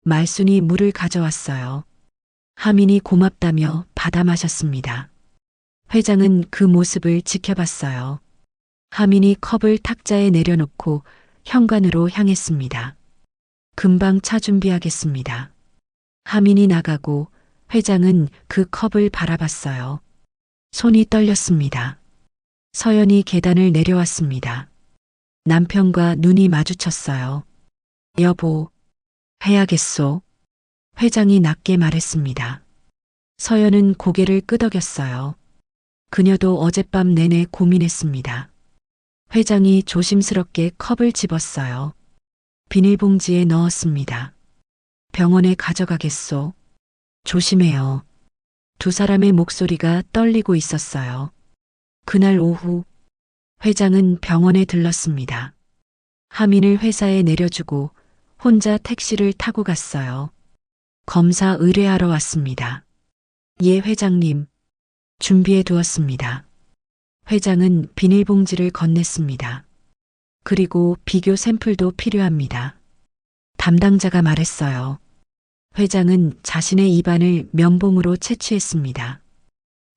말순이 물을 가져왔어요. 하민이 고맙다며 받아 마셨습니다. 회장은 그 모습을 지켜봤어요. 하민이 컵을 탁자에 내려놓고 현관으로 향했습니다. 금방 차 준비하겠습니다. 하민이 나가고 회장은 그 컵을 바라봤어요. 손이 떨렸습니다. 서연이 계단을 내려왔습니다. 남편과 눈이 마주쳤어요. 여보, 해야겠소. 회장이 낮게 말했습니다. 서연은 고개를 끄덕였어요. 그녀도 어젯밤 내내 고민했습니다. 회장이 조심스럽게 컵을 집었어요. 비닐봉지에 넣었습니다. 병원에 가져가겠소. 조심해요. 두 사람의 목소리가 떨리고 있었어요. 그날 오후 회장은 병원에 들렀습니다. 하민을 회사에 내려주고 혼자 택시를 타고 갔어요. 검사 의뢰하러 왔습니다. 예, 회장님. 준비해 두었습니다. 회장은 비닐봉지를 건넸습니다. 그리고 비교 샘플도 필요합니다. 담당자가 말했어요. 회장은 자신의 입안을 면봉으로 채취했습니다.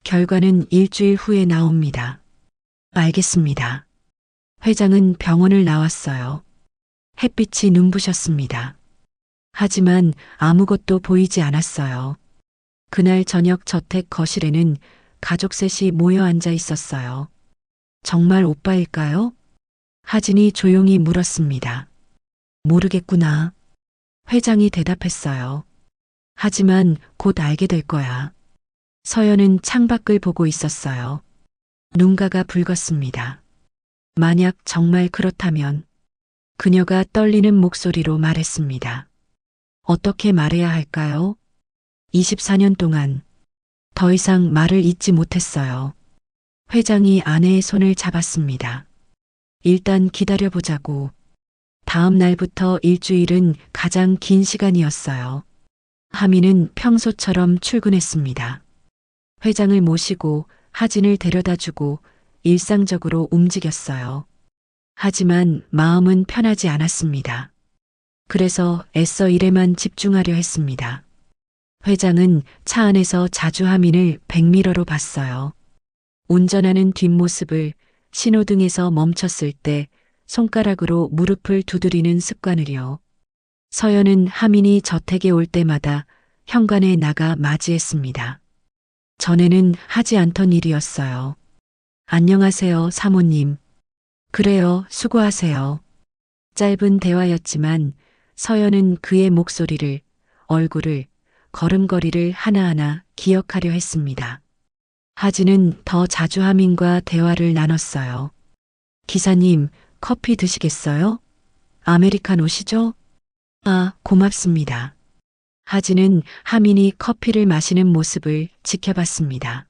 결과는 일주일 후에 나옵니다. 알겠습니다. 회장은 병원을 나왔어요. 햇빛이 눈부셨습니다. 하지만 아무것도 보이지 않았어요. 그날 저녁 저택 거실에는 가족 셋이 모여 앉아 있었어요. 정말 오빠일까요? 하진이 조용히 물었습니다. 모르겠구나. 회장이 대답했어요. 하지만 곧 알게 될 거야. 서연은 창밖을 보고 있었어요. 눈가가 붉었습니다. 만약 정말 그렇다면 그녀가 떨리는 목소리로 말했습니다. 어떻게 말해야 할까요? 24년 동안 더 이상 말을 잇지 못했어요. 회장이 아내의 손을 잡았습니다. 일단 기다려보자고. 다음 날부터 일주일은 가장 긴 시간이었어요. 하민은 평소처럼 출근했습니다. 회장을 모시고 하진을 데려다주고 일상적으로 움직였어요. 하지만 마음은 편하지 않았습니다. 그래서 애써 일에만 집중하려 했습니다. 회장은 차 안에서 자주 하민을 백미러로 봤어요. 운전하는 뒷모습을, 신호등에서 멈췄을 때 손가락으로 무릎을 두드리는 습관을요. 서연은 하민이 저택에 올 때마다 현관에 나가 맞이했습니다. 전에는 하지 않던 일이었어요. 안녕하세요, 사모님. 그래요, 수고하세요. 짧은 대화였지만 서연은 그의 목소리를, 얼굴을, 걸음걸이를 하나하나 기억하려 했습니다. 하진은 더 자주 하민과 대화를 나눴어요. 기사님, 커피 드시겠어요? 아메리카노시죠? 아, 고맙습니다. 하진은 하민이 커피를 마시는 모습을 지켜봤습니다.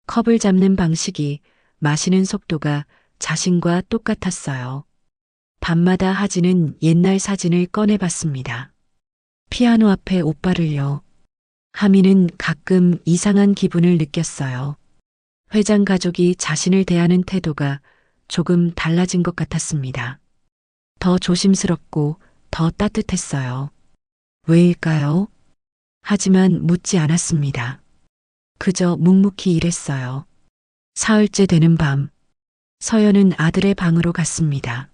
컵을 잡는 방식이, 마시는 속도가 자신과 똑같았어요. 밤마다 하진은 옛날 사진을 꺼내봤습니다. 피아노 앞에 오빠를요. 하민은 가끔 이상한 기분을 느꼈어요. 회장 가족이 자신을 대하는 태도가 조금 달라진 것 같았습니다. 더 조심스럽고 더 따뜻했어요. 왜일까요? 하지만 묻지 않았습니다. 그저 묵묵히 일했어요. 사흘째 되는 밤, 서연은 아들의 방으로 갔습니다.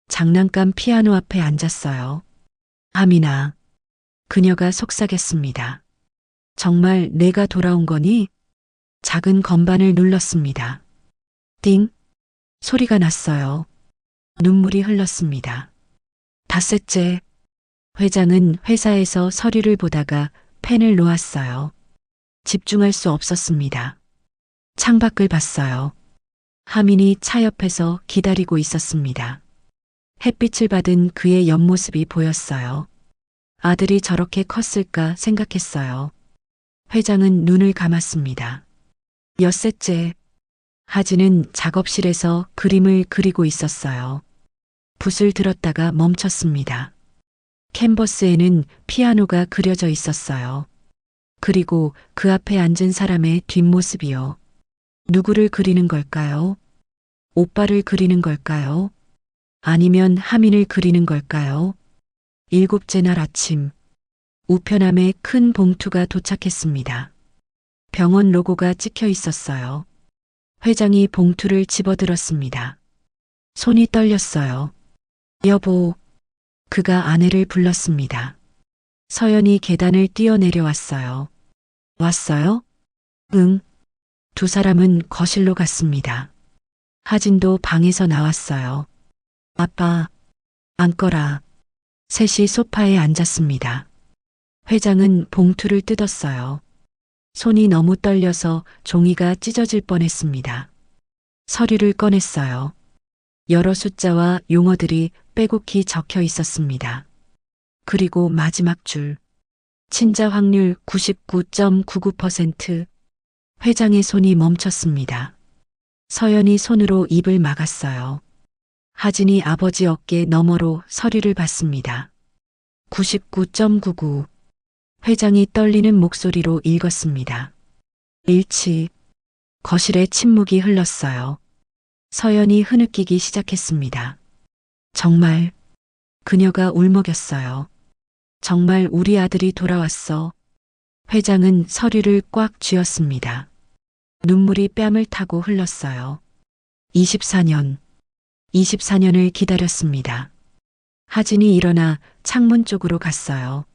장난감 피아노 앞에 앉았어요. 하민아. 그녀가 속삭였습니다. 정말 내가 돌아온 거니? 작은 건반을 눌렀습니다. 띵! 소리가 났어요. 눈물이 흘렀습니다. 닷새째. 회장은 회사에서 서류를 보다가 펜을 놓았어요. 집중할 수 없었습니다. 창밖을 봤어요. 하민이 차 옆에서 기다리고 있었습니다. 햇빛을 받은 그의 옆모습이 보였어요. 아들이 저렇게 컸을까 생각했어요. 회장은 눈을 감았습니다. 엿새째. 하진은 작업실에서 그림을 그리고 있었어요. 붓을 들었다가 멈췄습니다. 캔버스에는 피아노가 그려져 있었어요. 그리고 그 앞에 앉은 사람의 뒷모습이요. 누구를 그리는 걸까요? 오빠를 그리는 걸까요? 아니면 하민을 그리는 걸까요? 7째 날 아침, 우편함에 큰 봉투가 도착했습니다. 병원 로고가 찍혀 있었어요. 회장이 봉투를 집어들었습니다. 손이 떨렸어요. 여보. 그가 아내를 불렀습니다. 서연이 계단을 뛰어내려왔어요. 왔어요? 응. 두 사람은 거실로 갔습니다. 하진도 방에서 나왔어요. 아빠, 앉거라. 셋이 소파에 앉았습니다. 회장은 봉투를 뜯었어요. 손이 너무 떨려서 종이가 찢어질 뻔했습니다. 서류를 꺼냈어요. 여러 숫자와 용어들이 빼곡히 적혀 있었습니다. 그리고 마지막 줄. 친자 확률 99.99%. 회장의 손이 멈췄습니다. 서연이 손으로 입을 막았어요. 하진이 아버지 어깨 너머로 서류를 받습니다. 99.99. 회장이 떨리는 목소리로 읽었습니다. 일치. 거실에 침묵이 흘렀어요. 서연이 흐느끼기 시작했습니다. 정말 그녀가 울먹였어요. 정말 우리 아들이 돌아왔어. 회장은 서류를 꽉 쥐었습니다. 눈물이 뺨을 타고 흘렀어요. 24년. 24년을 기다렸습니다. 하진이 일어나 창문 쪽으로 갔어요.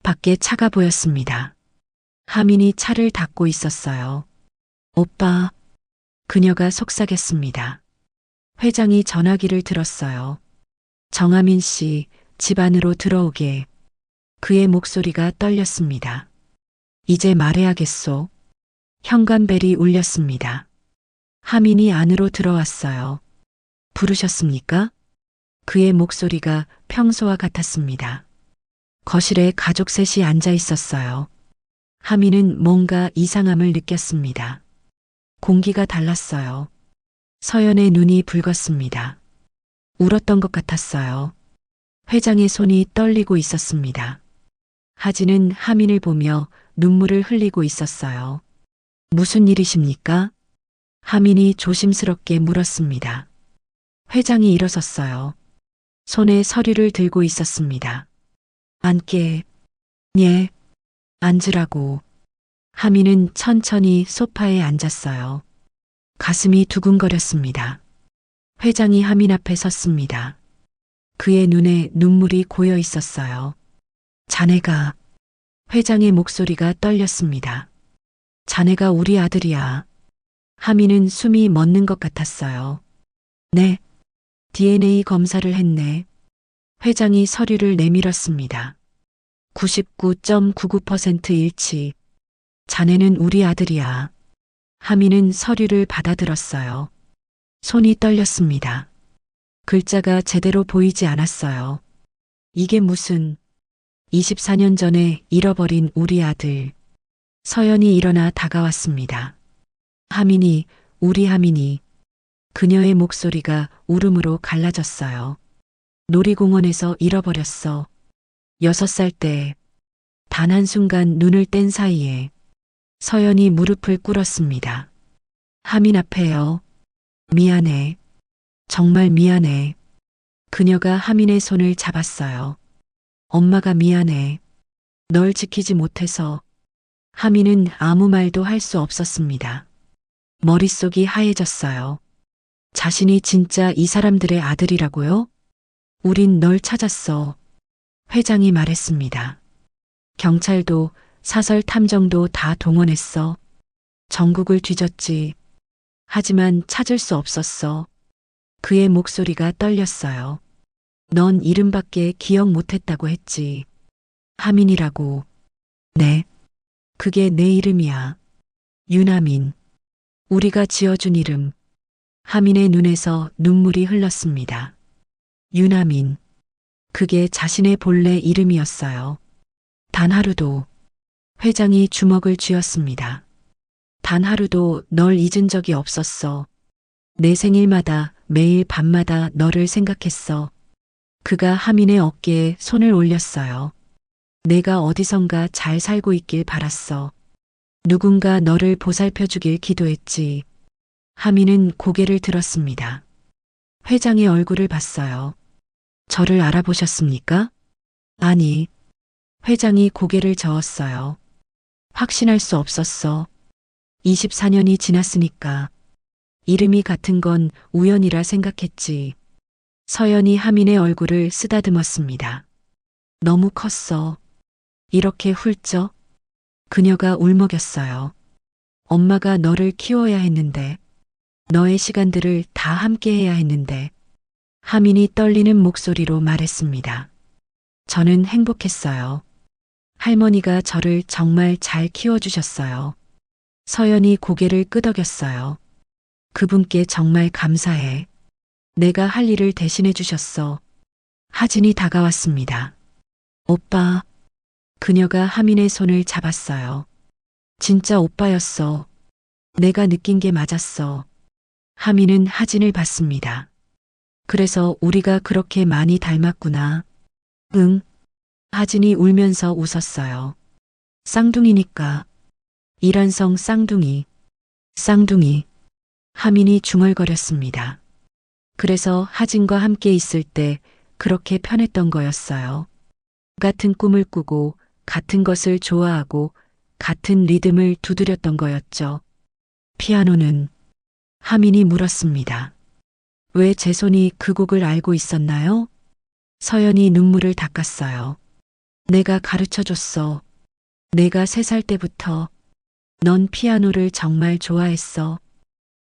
밖에 차가 보였습니다. 하민이 차를 닫고 있었어요. 오빠. 그녀가 속삭였습니다. 회장이 전화기를 들었어요. 정하민 씨, 집 안으로 들어오게. 그의 목소리가 떨렸습니다. 이제 말해야겠소. 현관벨이 울렸습니다. 하민이 안으로 들어왔어요. 부르셨습니까? 그의 목소리가 평소와 같았습니다. 거실에 가족 셋이 앉아 있었어요. 하민은 뭔가 이상함을 느꼈습니다. 공기가 달랐어요. 서연의 눈이 붉었습니다. 울었던 것 같았어요. 회장의 손이 떨리고 있었습니다. 하진은 하민을 보며 눈물을 흘리고 있었어요. 무슨 일이십니까? 하민이 조심스럽게 물었습니다. 회장이 일어섰어요. 손에 서류를 들고 있었습니다. 앉게. 예. 앉으라고. 하민은 천천히 소파에 앉았어요. 가슴이 두근거렸습니다. 회장이 하민 앞에 섰습니다. 그의 눈에 눈물이 고여 있었어요. 자네가. 회장의 목소리가 떨렸습니다. 자네가 우리 아들이야. 하민은 숨이 멎는 것 같았어요. 네. DNA 검사를 했네. 회장이 서류를 내밀었습니다. 99.99% 일치. 자네는 우리 아들이야. 하민은 서류를 받아들었어요. 손이 떨렸습니다. 글자가 제대로 보이지 않았어요. 이게 무슨 24년 전에 잃어버린 우리 아들. 서연이 일어나 다가왔습니다. 하민이, 우리 하민이. 그녀의 목소리가 울음으로 갈라졌어요. 놀이공원에서 잃어버렸어. 6살 때. 단 한순간 눈을 뗀 사이에. 서연이 무릎을 꿇었습니다. 하민 앞에요. 미안해. 정말 미안해. 그녀가 하민의 손을 잡았어요. 엄마가 미안해. 널 지키지 못해서. 하민은 아무 말도 할 수 없었습니다. 머릿속이 하얘졌어요. 자신이 진짜 이 사람들의 아들이라고요? 우린 널 찾았어. 회장이 말했습니다. 경찰도 사설 탐정도 다 동원했어. 전국을 뒤졌지. 하지만 찾을 수 없었어. 그의 목소리가 떨렸어요. 넌 이름밖에 기억 못했다고 했지. 하민이라고. 네. 그게 내 이름이야. 유나민. 우리가 지어준 이름. 하민의 눈에서 눈물이 흘렀습니다. 유나민. 그게 자신의 본래 이름이었어요. 단 하루도. 회장이 주먹을 쥐었습니다. 단 하루도 널 잊은 적이 없었어. 내 생일마다 매일 밤마다 너를 생각했어. 그가 하민의 어깨에 손을 올렸어요. 내가 어디선가 잘 살고 있길 바랐어. 누군가 너를 보살펴주길 기도했지. 하민은 고개를 들었습니다. 회장의 얼굴을 봤어요. 저를 알아보셨습니까? 아니. 회장이 고개를 저었어요. 확신할 수 없었어. 24년이 지났으니까. 이름이 같은 건 우연이라 생각했지. 서연이 하민의 얼굴을 쓰다듬었습니다. 너무 컸어. 이렇게 훌쩍. 그녀가 울먹였어요. 엄마가 너를 키워야 했는데. 너의 시간들을 다 함께 해야 했는데. 하민이 떨리는 목소리로 말했습니다. 저는 행복했어요. 할머니가 저를 정말 잘 키워주셨어요. 서연이 고개를 끄덕였어요. 그분께 정말 감사해. 내가 할 일을 대신해 주셨어. 하진이 다가왔습니다. 오빠. 그녀가 하민의 손을 잡았어요. 진짜 오빠였어. 내가 느낀 게 맞았어. 하민은 하진을 봤습니다. 그래서 우리가 그렇게 많이 닮았구나. 응. 하진이 울면서 웃었어요. 쌍둥이니까. 이란성 쌍둥이. 쌍둥이. 하민이 중얼거렸습니다. 그래서 하진과 함께 있을 때 그렇게 편했던 거였어요. 같은 꿈을 꾸고 같은 것을 좋아하고 같은 리듬을 두드렸던 거였죠. 피아노는? 하민이 물었습니다. 왜 제 손이 그 곡을 알고 있었나요? 서연이 눈물을 닦았어요. 내가 가르쳐 줬어. 내가 3살 때부터. 넌 피아노를 정말 좋아했어.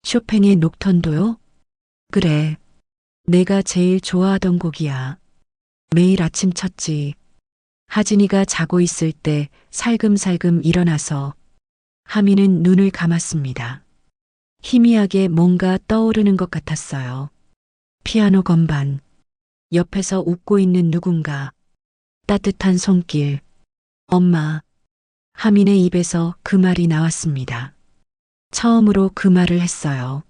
쇼팽의 녹턴도요? 그래. 내가 제일 좋아하던 곡이야. 매일 아침 쳤지. 하진이가 자고 있을 때 살금살금 일어나서 하민은 눈을 감았습니다. 희미하게 뭔가 떠오르는 것 같았어요. 피아노 건반. 옆에서 웃고 있는 누군가. 따뜻한 손길. 엄마. 하민의 입에서 그 말이 나왔습니다. 처음으로 그 말을 했어요.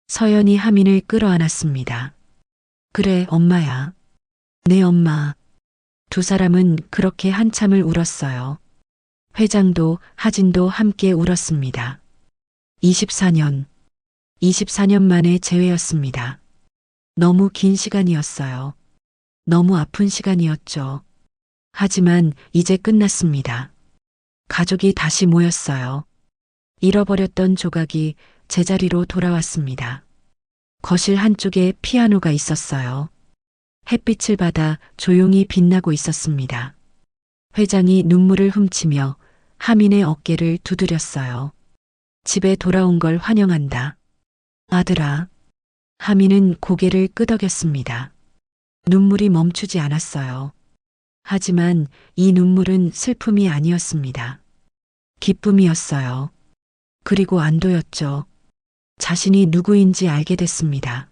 서연이 하민을 끌어안았습니다. 그래, 엄마야. 내 엄마. 두 사람은 그렇게 한참을 울었어요. 회장도 하진도 함께 울었습니다. 24년. 24년 만에 재회였습니다. 너무 긴 시간이었어요. 너무 아픈 시간이었죠. 하지만 이제 끝났습니다. 가족이 다시 모였어요. 잃어버렸던 조각이 제자리로 돌아왔습니다. 거실 한쪽에 피아노가 있었어요. 햇빛을 받아 조용히 빛나고 있었습니다. 회장이 눈물을 훔치며 하민의 어깨를 두드렸어요. 집에 돌아온 걸 환영한다. 아들아. 하민은 고개를 끄덕였습니다. 눈물이 멈추지 않았어요. 하지만 이 눈물은 슬픔이 아니었습니다. 기쁨이었어요. 그리고 안도였죠. 자신이 누구인지 알게 됐습니다.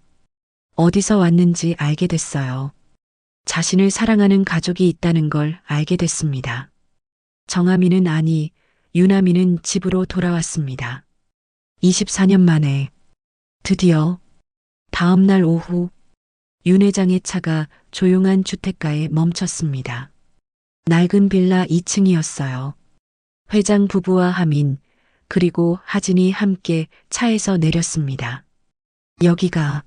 어디서 왔는지 알게 됐어요. 자신을 사랑하는 가족이 있다는 걸 알게 됐습니다. 정아미는 아니, 유나미는 집으로 돌아왔습니다. 24년 만에 드디어 다음 날 오후 윤 회장의 차가 조용한 주택가에 멈췄습니다. 낡은 빌라 2층이었어요. 회장 부부와 하민, 그리고 하진이 함께 차에서 내렸습니다. 여기가.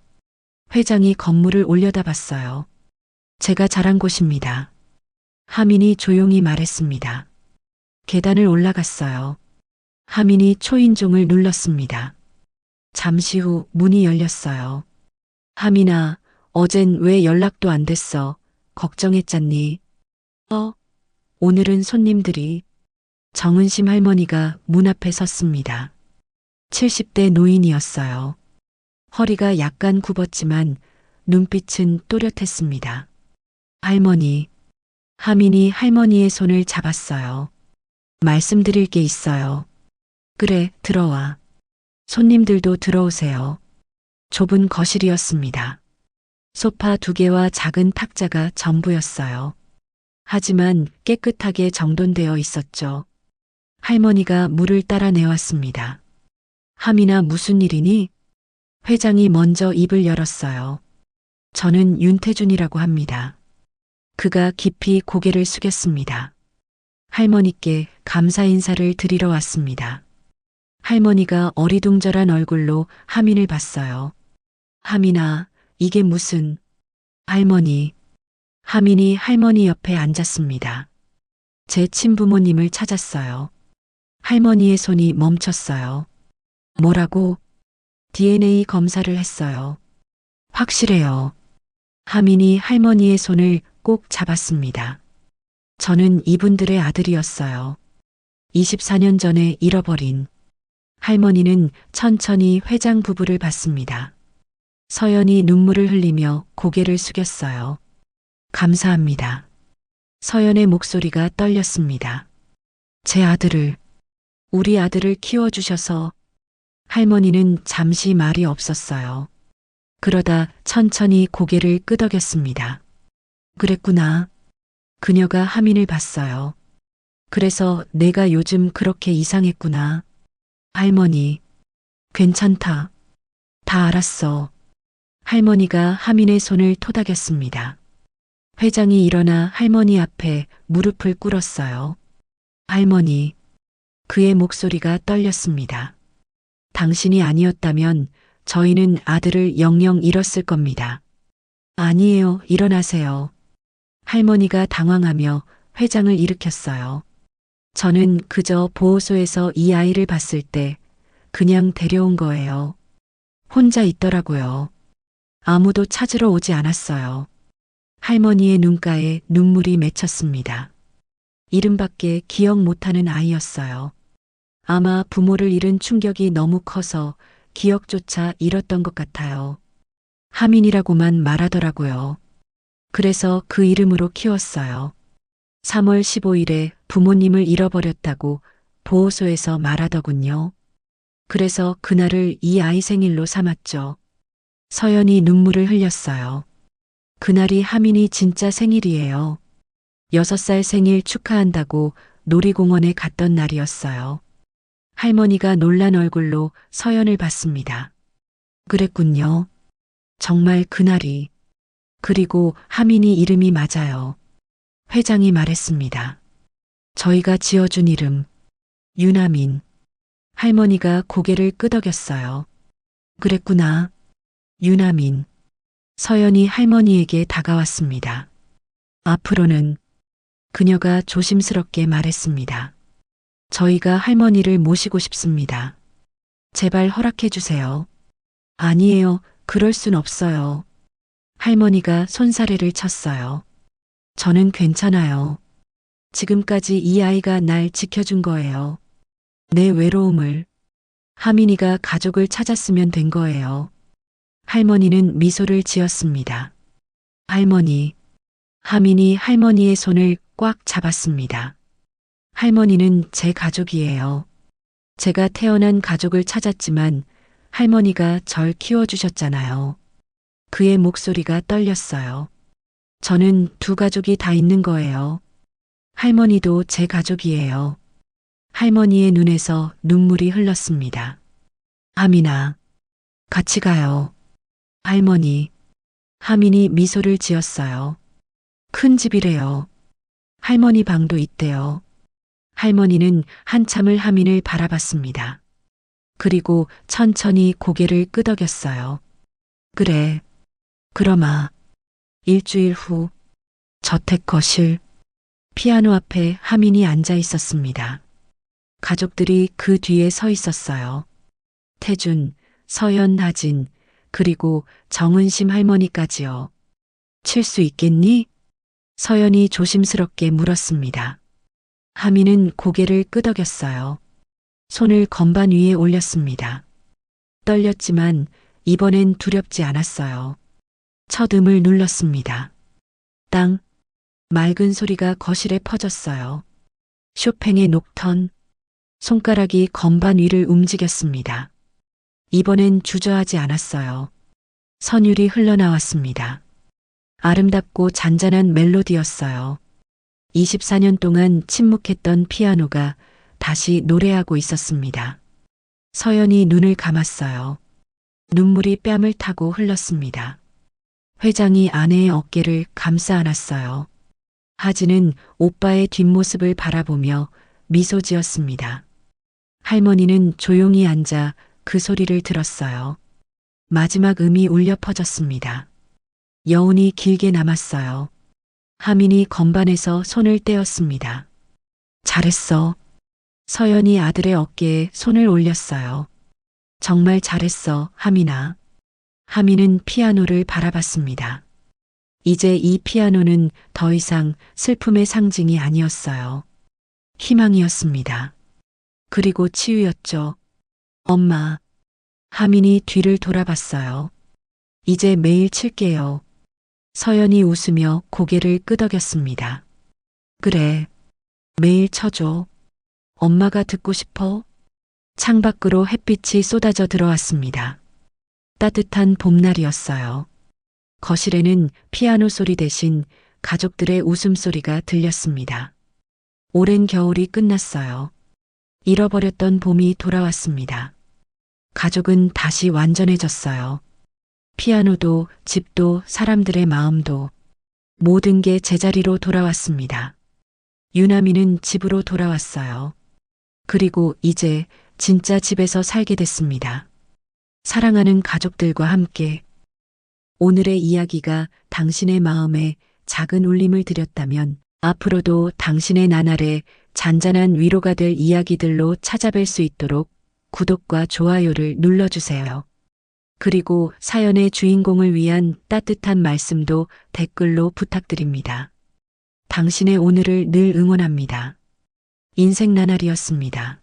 회장이 건물을 올려다봤어요. 제가 자란 곳입니다. 하민이 조용히 말했습니다. 계단을 올라갔어요. 하민이 초인종을 눌렀습니다. 잠시 후 문이 열렸어요. 하민아, 어젠 왜 연락도 안 됐어? 걱정했잖니? 오늘은 손님들이. 정은심 할머니가 문 앞에 섰습니다. 70대 노인이었어요. 허리가 약간 굽었지만 눈빛은 또렷했습니다. 할머니. 하민이 할머니의 손을 잡았어요. 말씀드릴 게 있어요. 그래, 들어와. 손님들도 들어오세요. 좁은 거실이었습니다. 소파 2개와 작은 탁자가 전부였어요. 하지만 깨끗하게 정돈되어 있었죠. 할머니가 물을 따라 내왔습니다. 하민아, 무슨 일이니? 회장이 먼저 입을 열었어요. 저는 윤태준이라고 합니다. 그가 깊이 고개를 숙였습니다. 할머니께 감사 인사를 드리러 왔습니다. 할머니가 어리둥절한 얼굴로 하민을 봤어요. 하민아, 이게 무슨... 할머니. 하민이 할머니 옆에 앉았습니다. 제 친부모님을 찾았어요. 할머니의 손이 멈췄어요. 뭐라고? DNA 검사를 했어요. 확실해요. 하민이 할머니의 손을 꼭 잡았습니다. 저는 이분들의 아들이었어요. 24년 전에 잃어버린. 할머니는 천천히 회장 부부를 봤습니다. 서연이 눈물을 흘리며 고개를 숙였어요. 감사합니다. 서연의 목소리가 떨렸습니다. 우리 아들을 키워주셔서. 할머니는 잠시 말이 없었어요. 그러다 천천히 고개를 끄덕였습니다. 그랬구나. 그녀가 하민을 봤어요. 그래서 내가 요즘 그렇게 이상했구나. 할머니, 괜찮다. 다 알았어. 할머니가 하민의 손을 토닥였습니다. 회장이 일어나 할머니 앞에 무릎을 꿇었어요. 할머니, 그의 목소리가 떨렸습니다. 당신이 아니었다면 저희는 아들을 영영 잃었을 겁니다. 아니에요, 일어나세요. 할머니가 당황하며 회장을 일으켰어요. 저는 그저 보호소에서 이 아이를 봤을 때 그냥 데려온 거예요. 혼자 있더라고요. 아무도 찾으러 오지 않았어요. 할머니의 눈가에 눈물이 맺혔습니다. 이름밖에 기억 못하는 아이였어요. 아마 부모를 잃은 충격이 너무 커서 기억조차 잃었던 것 같아요. 하민이라고만 말하더라고요. 그래서 그 이름으로 키웠어요. 3월 15일에 부모님을 잃어버렸다고 보호소에서 말하더군요. 그래서 그날을 이 아이 생일로 삼았죠. 서연이 눈물을 흘렸어요. 그날이 하민이 진짜 생일이에요. 6살 생일 축하한다고 놀이공원에 갔던 날이었어요. 할머니가 놀란 얼굴로 서연을 봤습니다. 그랬군요. 정말 그날이. 그리고 하민이 이름이 맞아요. 회장이 말했습니다. 저희가 지어준 이름, 유나민. 할머니가 고개를 끄덕였어요. 그랬구나. 유나민. 서연이 할머니에게 다가왔습니다. 앞으로는 그녀가 조심스럽게 말했습니다. 저희가 할머니를 모시고 싶습니다. 제발 허락해 주세요. 아니에요. 그럴 순 없어요. 할머니가 손사래를 쳤어요. 저는 괜찮아요. 지금까지 이 아이가 날 지켜준 거예요. 내 외로움을. 하민이가 가족을 찾았으면 된 거예요. 할머니는 미소를 지었습니다. 할머니. 하민이 할머니의 손을 꽉 잡았습니다. 할머니는 제 가족이에요. 제가 태어난 가족을 찾았지만 할머니가 절 키워주셨잖아요. 그의 목소리가 떨렸어요. 저는 두 가족이 다 있는 거예요. 할머니도 제 가족이에요. 할머니의 눈에서 눈물이 흘렀습니다. 하민아, 같이 가요. 할머니. 하민이 미소를 지었어요. 큰 집이래요. 할머니 방도 있대요. 할머니는 한참을 하민을 바라봤습니다. 그리고 천천히 고개를 끄덕였어요. 그래. 그러마. 일주일 후 저택 거실 피아노 앞에 하민이 앉아 있었습니다. 가족들이 그 뒤에 서 있었어요. 태준, 서연, 하진, 그리고 정은심 할머니까지요. 칠 수 있겠니? 서연이 조심스럽게 물었습니다. 하민은 고개를 끄덕였어요. 손을 건반 위에 올렸습니다. 떨렸지만 이번엔 두렵지 않았어요. 첫 음을 눌렀습니다. 땅, 맑은 소리가 거실에 퍼졌어요. 쇼팽의 녹턴, 손가락이 건반 위를 움직였습니다. 이번엔 주저하지 않았어요. 선율이 흘러나왔습니다. 아름답고 잔잔한 멜로디였어요. 24년 동안 침묵했던 피아노가 다시 노래하고 있었습니다. 서연이 눈을 감았어요. 눈물이 뺨을 타고 흘렀습니다. 회장이 아내의 어깨를 감싸 안았어요. 하진은 오빠의 뒷모습을 바라보며 미소 지었습니다. 할머니는 조용히 앉아 그 소리를 들었어요. 마지막 음이 울려 퍼졌습니다. 여운이 길게 남았어요. 하민이 건반에서 손을 떼었습니다. 잘했어. 서연이 아들의 어깨에 손을 올렸어요. 정말 잘했어, 하민아. 하민은 피아노를 바라봤습니다. 이제 이 피아노는 더 이상 슬픔의 상징이 아니었어요. 희망이었습니다. 그리고 치유였죠. 엄마. 하민이 뒤를 돌아봤어요. 이제 매일 칠게요. 서연이 웃으며 고개를 끄덕였습니다. 그래. 매일 쳐줘. 엄마가 듣고 싶어. 창밖으로 햇빛이 쏟아져 들어왔습니다. 따뜻한 봄날이었어요. 거실에는 피아노 소리 대신 가족들의 웃음소리가 들렸습니다. 오랜 겨울이 끝났어요. 잃어버렸던 봄이 돌아왔습니다. 가족은 다시 완전해졌어요. 피아노도, 집도, 사람들의 마음도 모든 게 제자리로 돌아왔습니다. 유나미는 집으로 돌아왔어요. 그리고 이제 진짜 집에서 살게 됐습니다. 사랑하는 가족들과 함께. 오늘의 이야기가 당신의 마음에 작은 울림을 드렸다면 앞으로도 당신의 나날에 잔잔한 위로가 될 이야기들로 찾아뵐 수 있도록 구독과 좋아요를 눌러주세요. 그리고 사연의 주인공을 위한 따뜻한 말씀도 댓글로 부탁드립니다. 당신의 오늘을 늘 응원합니다. 인생 나날이었습니다.